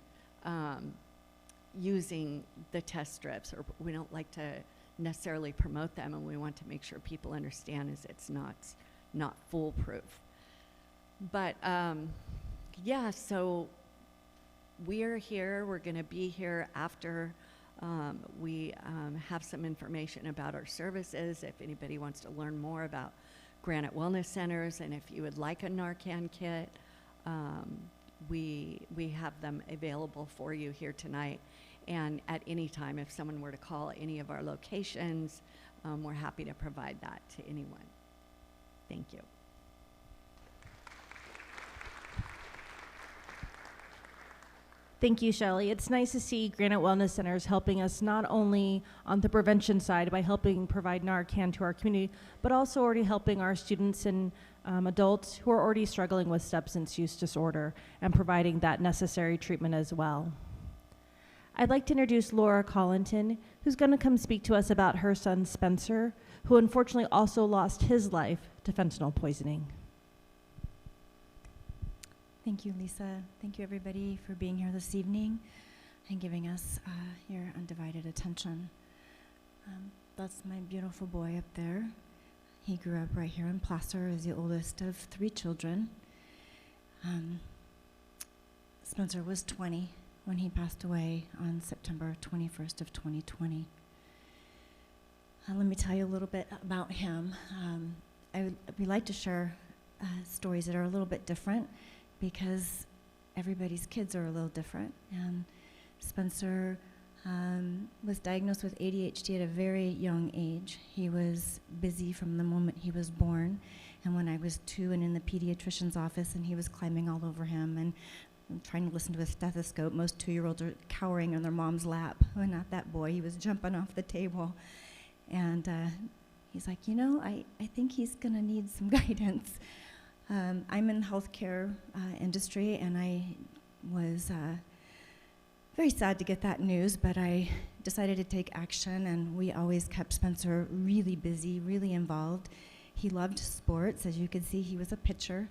using the test strips, or we don't like to necessarily promote them, and we want to make sure people understand is it's not foolproof. But yeah, so we're here. We're going to be here after we have some information about our services. If anybody wants to learn more about Granite Wellness Centers, and if you would like a Narcan kit, we have them available for you here tonight. And at any time, if someone were to call any of our locations, we're happy to provide that to anyone. Thank you. Thank you, Shelley. It's nice to see Granite Wellness Centers helping us not only on the prevention side by helping provide Narcan to our community, but also already helping our students and adults who are already struggling with substance use disorder and providing that necessary treatment as well. I'd like to introduce Laura Collington, who's going to come speak to us about her son, Spencer, who unfortunately also lost his life to fentanyl poisoning. Thank you, Lisa. Thank you, everybody, for being here this evening and giving us your undivided attention. That's my beautiful boy up there. He grew up right here in Placer as the oldest of 3 children. Spencer was 20 when he passed away on September 21st of 2020. Let me tell you a little bit about him. We like to share stories that are a little bit different, because everybody's kids are a little different. And Spencer was diagnosed with ADHD at a very young age. He was busy from the moment he was born. And when I was 2 and in the pediatrician's office, and he was climbing all over him and trying to listen to a stethoscope, most 2-year-olds are cowering on their mom's lap. Oh, not that boy. He was jumping off the table. And he's like, you know, I think he's going to need some guidance. I'm in the healthcare industry, and I was very sad to get that news, but I decided to take action, and we always kept Spencer really busy, really involved. He loved sports. As you can see, he was a pitcher.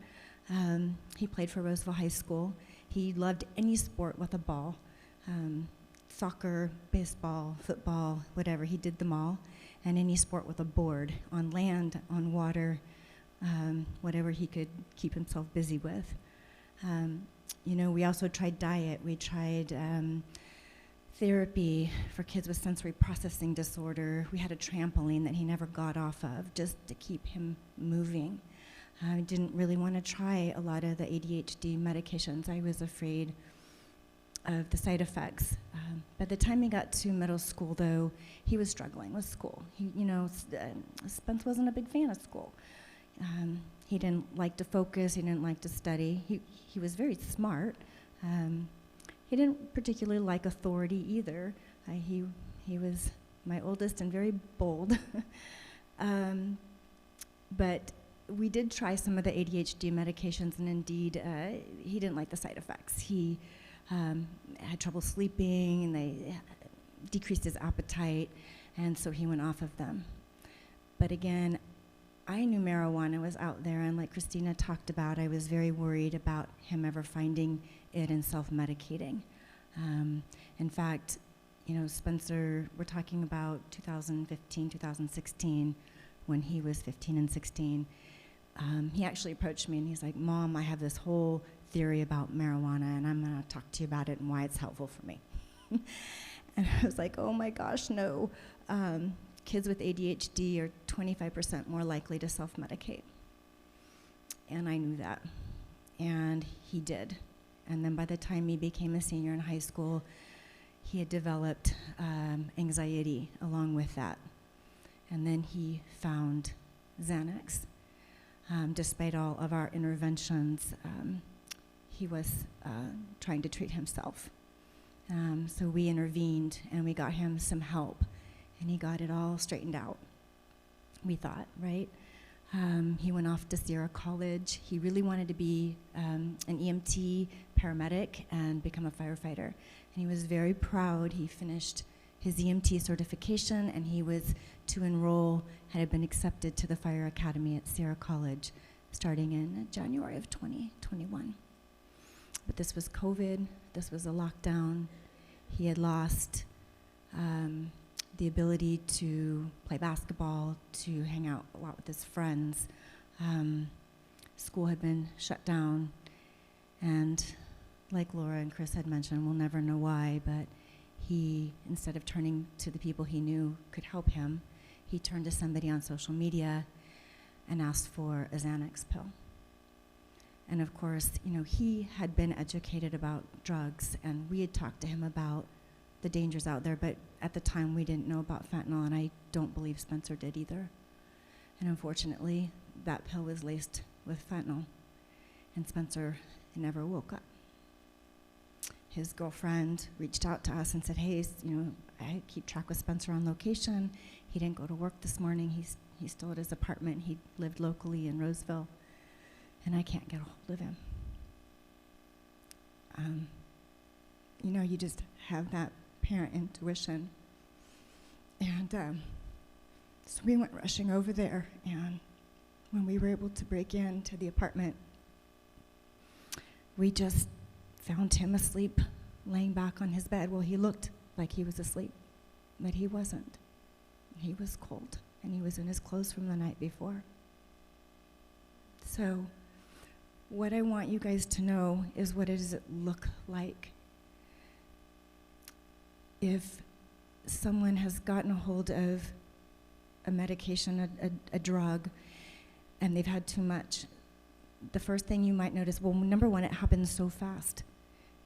He played for Roseville High School. He loved any sport with a ball, soccer, baseball, football, whatever. He did them all, and any sport with a board, on land, on water, whatever he could keep himself busy with. You know, we also tried diet. We tried therapy for kids with sensory processing disorder. We had a trampoline that he never got off of just to keep him moving. I didn't really want to try a lot of the ADHD medications. I was afraid of the side effects. By the time he got to middle school, though, he was struggling with school. Spence wasn't a big fan of school. He didn't like to focus. He didn't like to study. He was very smart. He didn't particularly like authority either. He was my oldest and very bold. But we did try some of the ADHD medications, and indeed, he didn't like the side effects. He had trouble sleeping, and they decreased his appetite, and so he went off of them. But again, I knew marijuana was out there, and like Christina talked about, I was very worried about him ever finding it and self-medicating. In fact, you know, Spencer, we're talking about 2015, 2016, when he was 15 and 16. He actually approached me and he's like, Mom, I have this whole theory about marijuana, and I'm gonna talk to you about it and why it's helpful for me. And I was like, oh my gosh, no. Kids with ADHD are 25% more likely to self-medicate. And I knew that, and he did. And then by the time he became a senior in high school, he had developed anxiety along with that. And then he found Xanax. Despite all of our interventions, he was trying to treat himself. So we intervened and we got him some help, and he got it all straightened out, we thought, right? He went off to Sierra College. He really wanted to be an EMT paramedic and become a firefighter. And he was very proud. He finished his EMT certification, and he was to enroll, had been accepted to the fire academy at Sierra College starting in January of 2021. But this was COVID, this was a lockdown. He had lost the ability to play basketball, to hang out a lot with his friends. School had been shut down, and like Laura and Chris had mentioned, we'll never know why, but he, instead of turning to the people he knew could help him, he turned to somebody on social media and asked for a Xanax pill. And of course, you know, he had been educated about drugs, and we had talked to him about the dangers out there, but at the time we didn't know about fentanyl, and I don't believe Spencer did either. And unfortunately, that pill was laced with fentanyl, and Spencer never woke up. His girlfriend reached out to us and said, hey, you know, I keep track with Spencer on location. He didn't go to work this morning. He's still at his apartment. He lived locally in Roseville, and I can't get a hold of him. You know, you just have that parent intuition. And so we went rushing over there, and when we were able to break into the apartment, we just found him asleep, laying back on his bed. Well, he looked like he was asleep, but he wasn't. He was cold, and he was in his clothes from the night before. So what I want you guys to know is, what does it look like if someone has gotten a hold of a medication, a drug, and they've had too much. The first thing you might notice, well, number one, it happens so fast.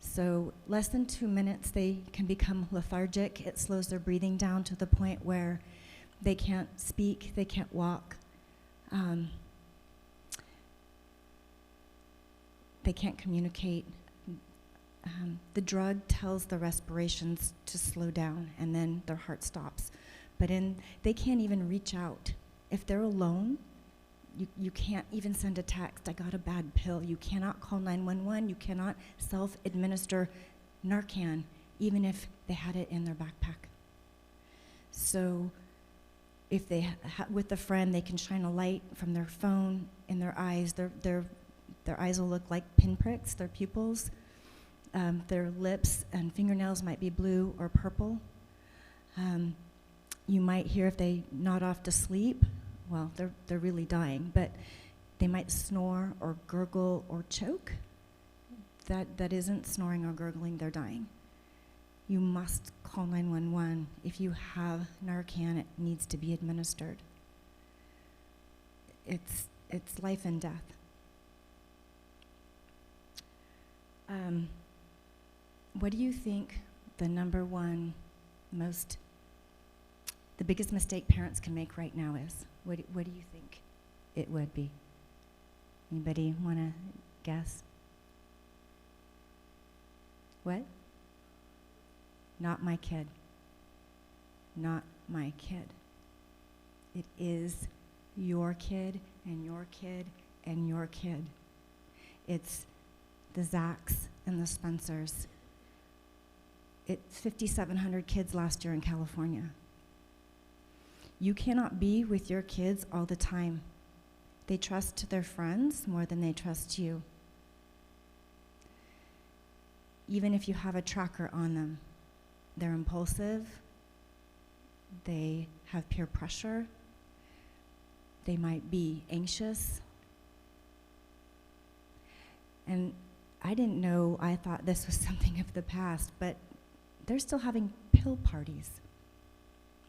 So less than 2 minutes, they can become lethargic. It slows their breathing down to the point where they can't speak, they can't walk. They can't communicate. The drug tells the respirations to slow down, and then their heart stops. But they can't even reach out. If they're alone, you can't even send a text, I got a bad pill. You cannot call 911. You cannot self-administer Narcan, even if they had it in their backpack. So if they, with a friend, they can shine a light from their phone in their eyes. Their eyes will look like pinpricks, their pupils. Their lips and fingernails might be blue or purple. You might hear, if they nod off to sleep, well, they're really dying, but they might snore or gurgle or choke. That isn't snoring or gurgling, they're dying. You must call 911. If you have Narcan, it needs to be administered. It's life and death. What do you think the number one the biggest mistake parents can make right now is? What do you think it would be? Anybody want to guess? What? Not my kid. Not my kid. It is your kid and your kid and your kid. It's the Zacks and the Spencers. It's 5,700 kids last year in California. You cannot be with your kids all the time. They trust their friends more than they trust you. Even if you have a tracker on them, they're impulsive, they have peer pressure, they might be anxious. And I didn't know, I thought this was something of the past, but they're still having pill parties.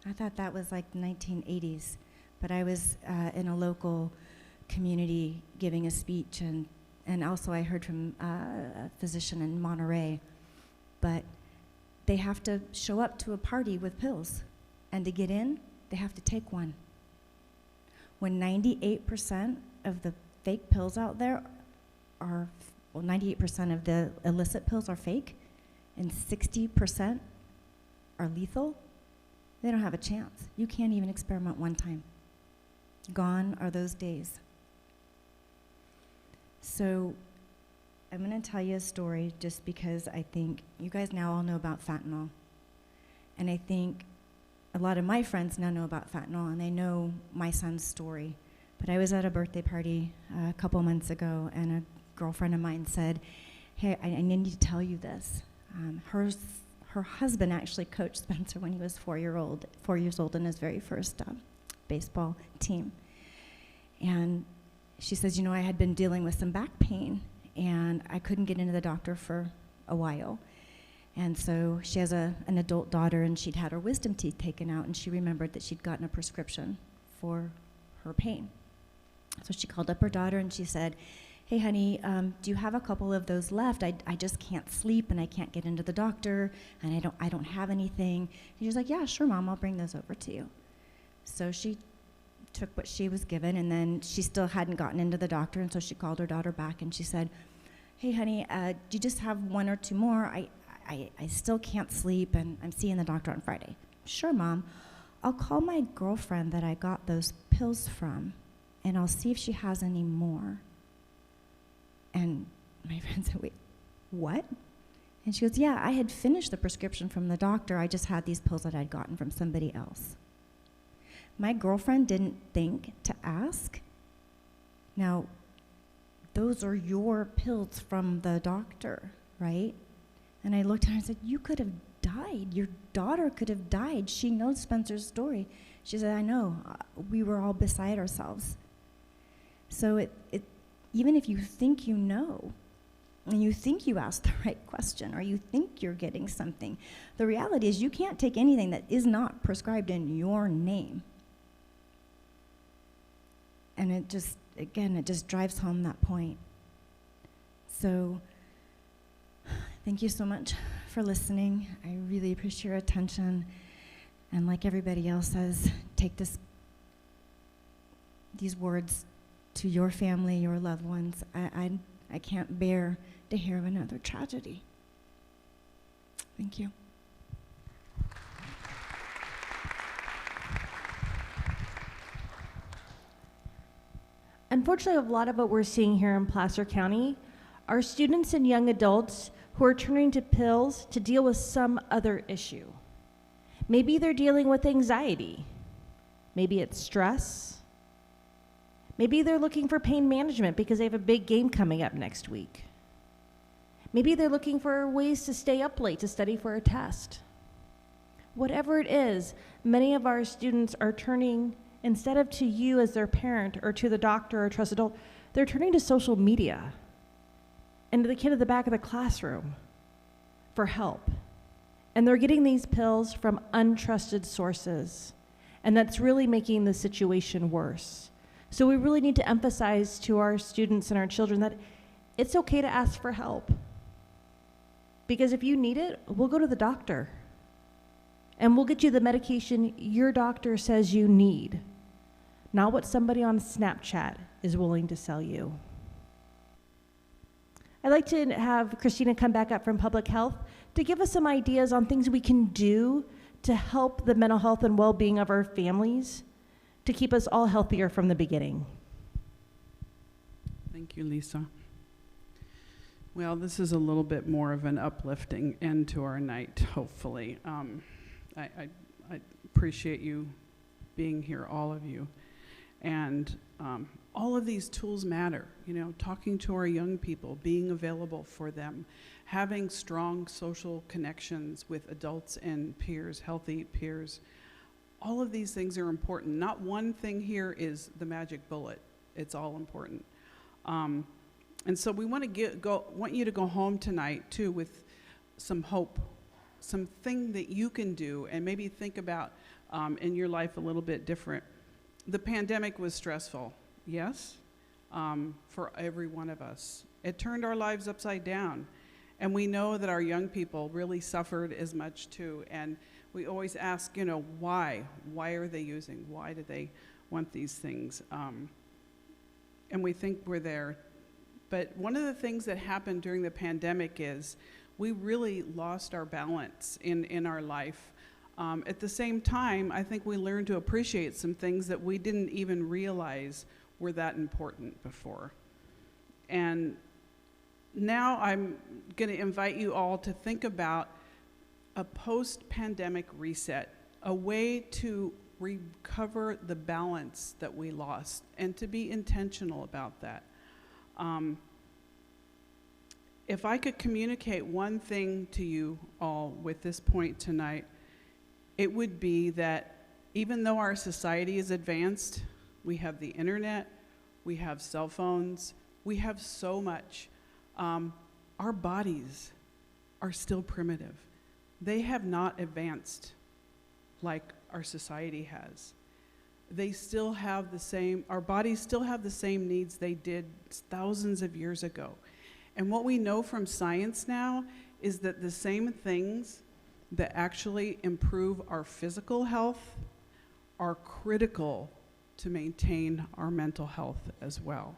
I thought that was like 1980s, but I was in a local community giving a speech, and also I heard from a physician in Monterey, but they have to show up to a party with pills, and to get in, they have to take one. When 98% of the fake pills out there are, well, 98% of the illicit pills are fake, and 60% are lethal, they don't have a chance. You can't even experiment one time. Gone are those days. So I'm going to tell you a story just because I think you guys now all know about fentanyl. And I think a lot of my friends now know about fentanyl, and they know my son's story. But I was at a birthday party a couple months ago, and a girlfriend of mine said, hey, I need to tell you this. Her husband actually coached Spencer when he was 4 years old in his very first baseball team. And she says, you know, I had been dealing with some back pain, and I couldn't get into the doctor for a while. And so she has an adult daughter, and she'd had her wisdom teeth taken out, and she remembered that she'd gotten a prescription for her pain. So she called up her daughter, and she said, hey, honey, do you have a couple of those left? I just can't sleep, and I can't get into the doctor, and I don't have anything. And she was like, yeah, sure, Mom, I'll bring those over to you. So she took what she was given, and then she still hadn't gotten into the doctor, and so she called her daughter back, and she said, hey, honey, do you just have one or two more? I still can't sleep, and I'm seeing the doctor on Friday. Sure, Mom. I'll call my girlfriend that I got those pills from, and I'll see if she has any more. And my friend said, wait, what? And she goes, yeah, I had finished the prescription from the doctor. I just had these pills that I'd gotten from somebody else. My girlfriend didn't think to ask. Now, those are your pills from the doctor, right? And I looked at her and said, you could have died. Your daughter could have died. She knows Spencer's story. She said, I know. We were all beside ourselves. So it even if you think you know, and you think you asked the right question, or you think you're getting something, the reality is you can't take anything that is not prescribed in your name. And it just, again, it just drives home that point. So thank you so much for listening. I really appreciate your attention. And like everybody else says, take these words to your family, your loved ones. I can't bear to hear of another tragedy. Thank you. Unfortunately, a lot of what we're seeing here in Placer County are students and young adults who are turning to pills to deal with some other issue. Maybe they're dealing with anxiety. Maybe it's stress. Maybe they're looking for pain management because they have a big game coming up next week. Maybe they're looking for ways to stay up late to study for a test. Whatever it is, many of our students are turning, instead of to you as their parent or to the doctor or trusted adult, they're turning to social media and to the kid at the back of the classroom for help. And they're getting these pills from untrusted sources, and that's really making the situation worse. So we really need to emphasize to our students and our children that it's okay to ask for help. Because if you need it, we'll go to the doctor. And we'll get you the medication your doctor says you need, not what somebody on Snapchat is willing to sell you. I'd like to have Christina come back up from Public Health to give us some ideas on things we can do to help the mental health and well-being of our families, to keep us all healthier from the beginning. Thank you, Lisa. Well, this is a little bit more of an uplifting end to our night, hopefully. I appreciate you being here, all of you. And all of these tools matter, you know, talking to our young people, being available for them, having strong social connections with adults and peers, healthy peers. All of these things are important. Not one thing here is the magic bullet. It's all important. And so we want you to go home tonight too with some hope, something that you can do and maybe think about in your life a little bit different. The pandemic was stressful, yes, for every one of us. It turned our lives upside down. And we know that our young people really suffered as much too. And we always ask, you know, why? Why are they using? Why do they want these things? And we think we're there. But one of the things that happened during the pandemic is we really lost our balance in our life. At the same time, I think we learned to appreciate some things that we didn't even realize were that important before. And now I'm going to invite you all to think about a post-pandemic reset, a way to recover the balance that we lost, and to be intentional about that. If I could communicate one thing to you all with this point tonight, it would be that even though our society is advanced, we have the internet, we have cell phones, we have so much, our bodies are still primitive. They have not advanced like our society has. they still have the same, our bodies still have the same needs they did thousands of years ago. And what we know from science now is that the same things that actually improve our physical health are critical to maintain our mental health as well.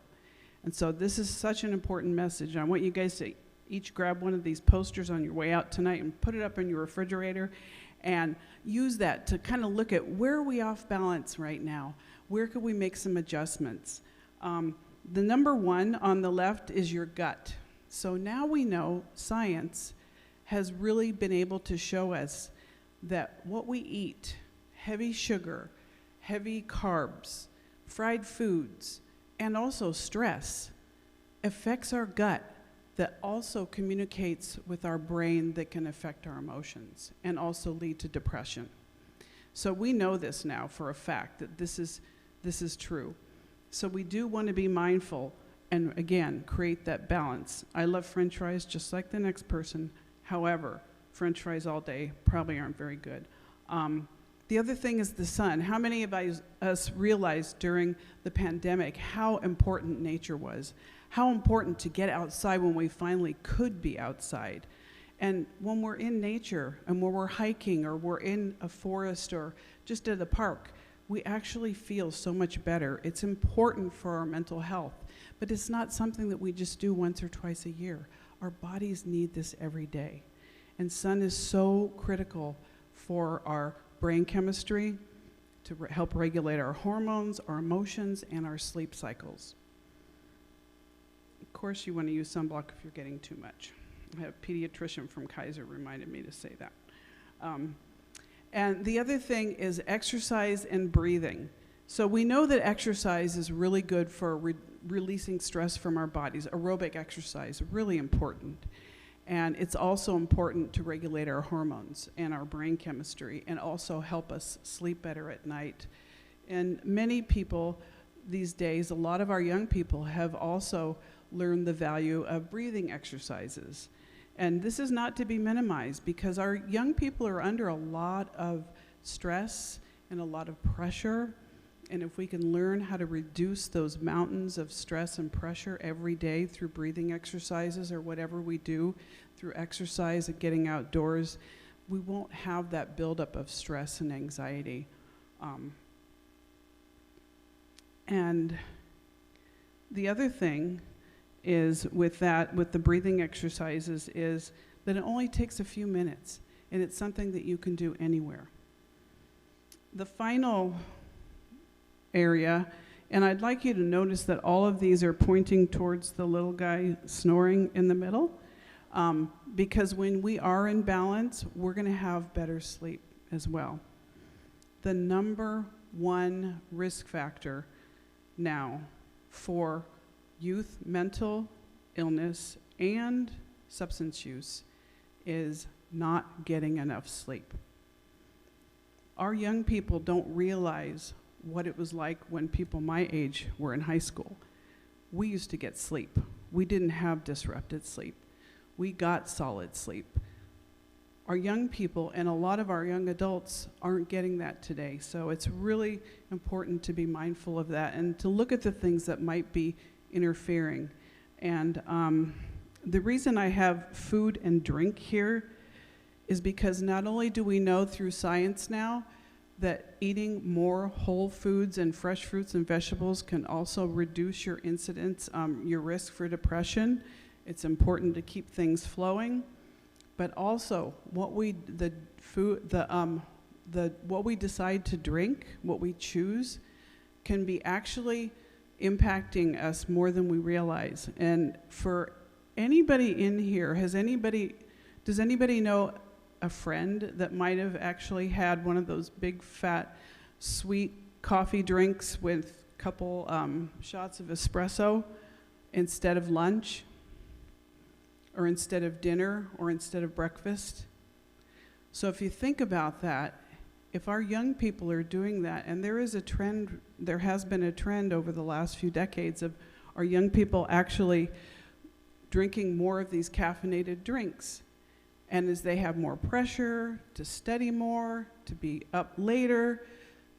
And so this is such an important message. I want you guys to each grab one of these posters on your way out tonight and put it up in your refrigerator and use that to kind of look at where are we off balance right now? Where could we make some adjustments? The number one on the left is your gut. So now we know science has really been able to show us that what we eat, heavy sugar, heavy carbs, fried foods, and also stress, affects our gut that also communicates with our brain that can affect our emotions and also lead to depression. So we know this now for a fact that this is true. So we do want to be mindful and again, create that balance. I love French fries just like the next person. However, French fries all day probably aren't very good. The other thing is the sun. How many of us realized during the pandemic how important nature was? How important to get outside when we finally could be outside. And when we're in nature and when we're hiking or we're in a forest or just at a park, we actually feel so much better. It's important for our mental health, but it's not something that we just do once or twice a year. Our bodies need this every day. And sun is so critical for our brain chemistry, to help regulate our hormones, our emotions, and our sleep cycles. Of course, you want to use sunblock if you're getting too much. I have a pediatrician from Kaiser reminded me to say that. And the other thing is exercise and breathing. So we know that exercise is really good for releasing stress from our bodies. Aerobic exercise, really important. And it's also important to regulate our hormones and our brain chemistry and also help us sleep better at night. And many people these days, a lot of our young people have also learned the value of breathing exercises. And this is not to be minimized because our young people are under a lot of stress and a lot of pressure. And if we can learn how to reduce those mountains of stress and pressure every day through breathing exercises or whatever we do through exercise and getting outdoors, we won't have that buildup of stress and anxiety. And the other thing is with the breathing exercises is that it only takes a few minutes and it's something that you can do anywhere. The final area, and I'd like you to notice that all of these are pointing towards the little guy snoring in the middle, because when we are in balance, we're going to have better sleep as well. The number one risk factor now for youth mental illness and substance use is not getting enough sleep. Our young people don't realize what it was like when people my age were in high school. We used to get sleep. We didn't have disrupted sleep. We got solid sleep. Our young people and a lot of our young adults aren't getting that today. So it's really important to be mindful of that and to look at the things that might be interfering. And the reason I have food and drink here is because not only do we know through science now that eating more whole foods and fresh fruits and vegetables can also reduce your incidence, your risk for depression. It's important to keep things flowing, but also what we decide to drink, what we choose, can be actually impacting us more than we realize. And for anybody in here, does anybody know a friend that might have actually had one of those big fat sweet coffee drinks with a couple shots of espresso instead of lunch or instead of dinner or instead of breakfast? So if you think about that, if our young people are doing that, and there has been a trend over the last few decades of our young people actually drinking more of these caffeinated drinks. And as they have more pressure to study more, to be up later,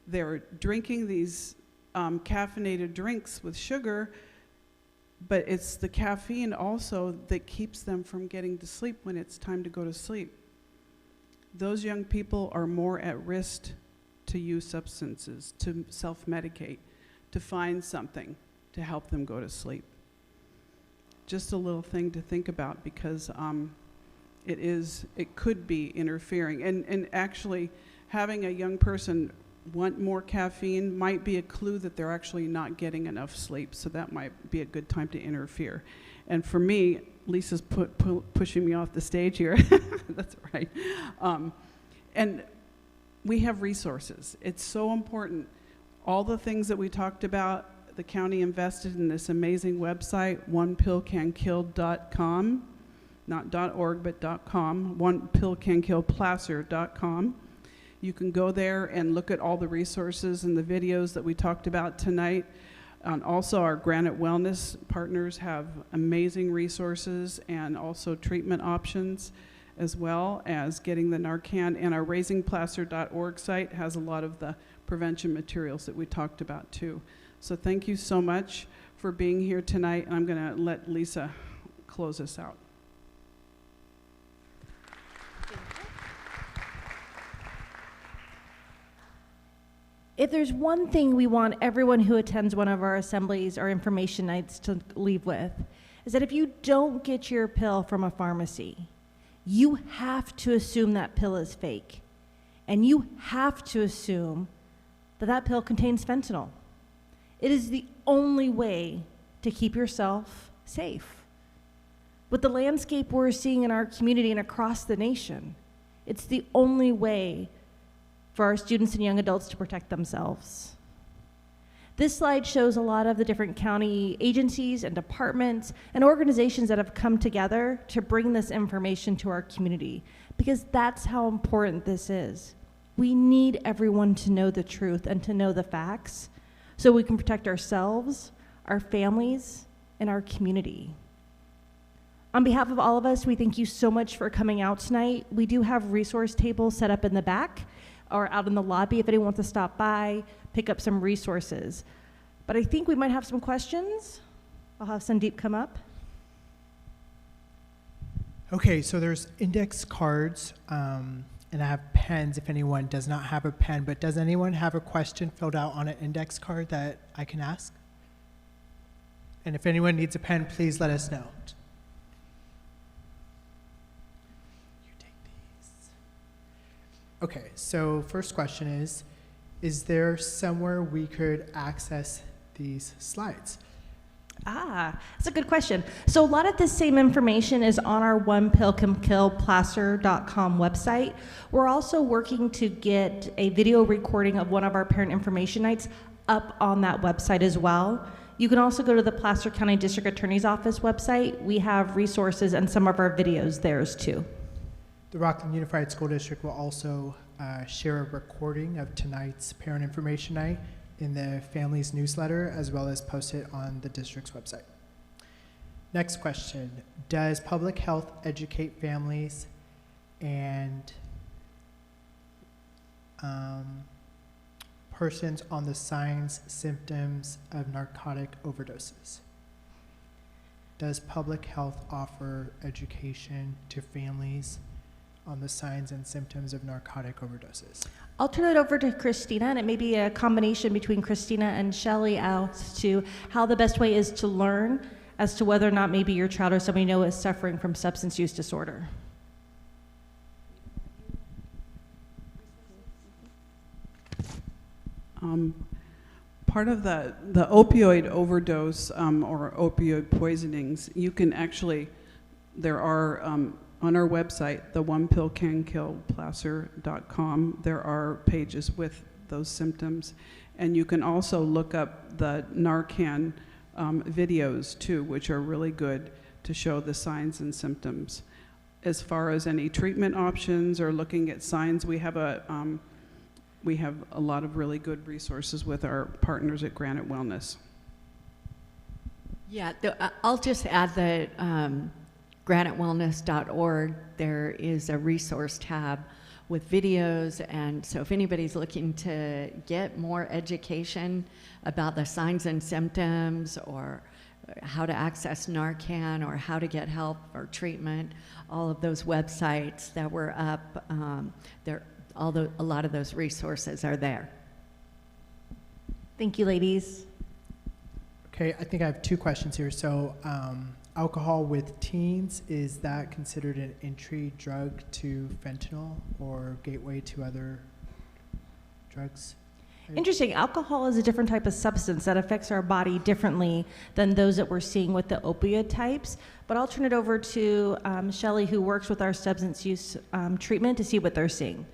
they're drinking these caffeinated drinks with sugar, but it's the caffeine also that keeps them from getting to sleep when it's time to go to sleep. Those young people are more at risk to use substances, to self-medicate, to find something to help them go to sleep. Just a little thing to think about, because it could be interfering. And actually, having a young person want more caffeine might be a clue that they're actually not getting enough sleep, so that might be a good time to interfere. And for me, Lisa's pushing me off the stage here. That's right. And we have resources. It's so important. All the things that we talked about, the county invested in this amazing website, onepillcankill.com, not .org, but .com, onepillcankillplacer.com. You can go there and look at all the resources and the videos that we talked about tonight. And also our Granite Wellness partners have amazing resources and also treatment options, as well as getting the Narcan. And our raisingplacer.org site has a lot of the prevention materials that we talked about too. So thank you so much for being here tonight, and I'm going to let Lisa close us out. If there's one thing we want everyone who attends one of our assemblies or information nights to leave with, is that if you don't get your pill from a pharmacy, you have to assume that pill is fake. And you have to assume that that pill contains fentanyl. It is the only way to keep yourself safe. With the landscape we're seeing in our community and across the nation, it's the only way for our students and young adults to protect themselves. This slide shows a lot of the different county agencies and departments and organizations that have come together to bring this information to our community, because that's how important this is. We need everyone to know the truth and to know the facts so we can protect ourselves, our families, and our community. On behalf of all of us, we thank you so much for coming out tonight. We do have resource tables set up in the back or out in the lobby if anyone wants to stop by, pick up some resources. But I think we might have some questions. I'll have Sandeep come up. Okay, so there's index cards, and I have pens if anyone does not have a pen, but does anyone have a question filled out on an index card that I can ask? And if anyone needs a pen, please let us know. Okay, so first question is there somewhere we could access these slides? That's a good question. So a lot of the same information is on our onepillcankillplacer.com website. We're also working to get a video recording of one of our parent information nights up on that website as well. You can also go to the Placer County District Attorney's Office website. We have resources and some of our videos there too. The Rocklin Unified School District will also share a recording of tonight's parent information night in the family's newsletter, as well as post it on the district's website. Next question, does public health educate families and persons on the signs, symptoms of narcotic overdoses? Does public health offer education to families on the signs and symptoms of narcotic overdoses? I'll turn it over to Christina, and it may be a combination between Christina and Shelley as to how the best way is to learn as to whether or not maybe your child or somebody you know is suffering from substance use disorder. Part of the opioid overdose or opioid poisonings, you can actually, there are on our website, the onepillcankillplacer.com, there are pages with those symptoms. And you can also look up the Narcan videos too, which are really good to show the signs and symptoms. As far as any treatment options or looking at signs, we have a lot of really good resources with our partners at Granite Wellness. Yeah, I'll just add that granitewellness.org, there is a resource tab with videos. And so if anybody's looking to get more education about the signs and symptoms, or how to access Narcan, or how to get help or treatment, all of those websites that were up, a lot of those resources are there. Thank you, ladies. Okay, I think I have 2 questions here. So, alcohol with teens, is that considered an entry drug to fentanyl or gateway to other drugs? Interesting. Alcohol is a different type of substance that affects our body differently than those that we're seeing with the opioid types. But I'll turn it over to Shelley, who works with our substance use treatment, to see what they're seeing.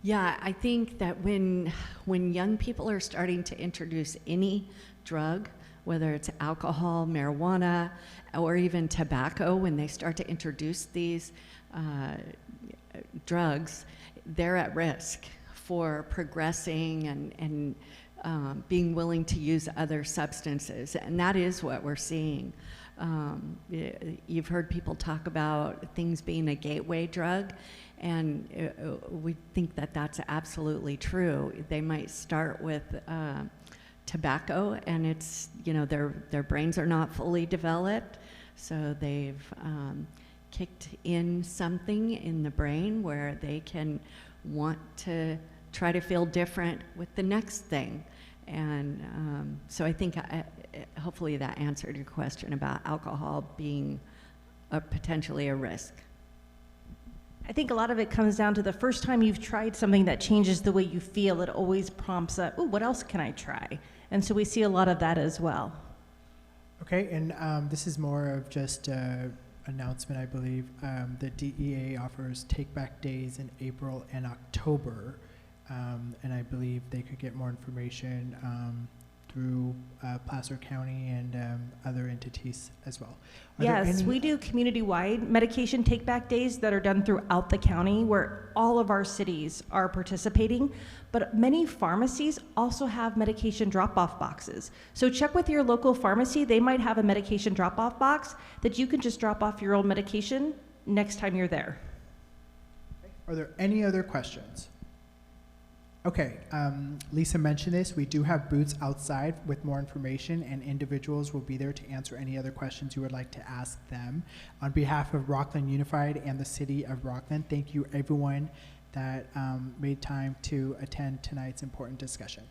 Yeah, I think that when young people are starting to introduce any drug, whether it's alcohol, marijuana, or even tobacco, when they start to introduce these drugs, they're at risk for progressing and being willing to use other substances. And that is what we're seeing. You've heard people talk about things being a gateway drug, and we think that that's absolutely true. They might start with tobacco, and it's, their brains are not fully developed, so they've kicked in something in the brain where they can want to try to feel different with the next thing. And so I think hopefully that answered your question about alcohol being potentially a risk. I think a lot of it comes down to the first time you've tried something that changes the way you feel, it always prompts a, oh, what else can I try? And so we see a lot of that as well. Okay, and this is more of just an announcement, I believe. The DEA offers take-back days in April and October, and I believe they could get more information through Placer County and other entities as well. Yes, we do community-wide medication take-back days that are done throughout the county, where all of our cities are participating, but many pharmacies also have medication drop-off boxes. So check with your local pharmacy. They might have a medication drop-off box that you can just drop off your old medication next time you're there. Are there any other questions? Okay, Lisa mentioned this. We do have booths outside with more information, and individuals will be there to answer any other questions you would like to ask them. On behalf of Rocklin Unified and the City of Rocklin, thank you everyone that made time to attend tonight's important discussion.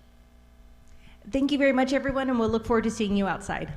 Thank you very much, everyone, and we'll look forward to seeing you outside.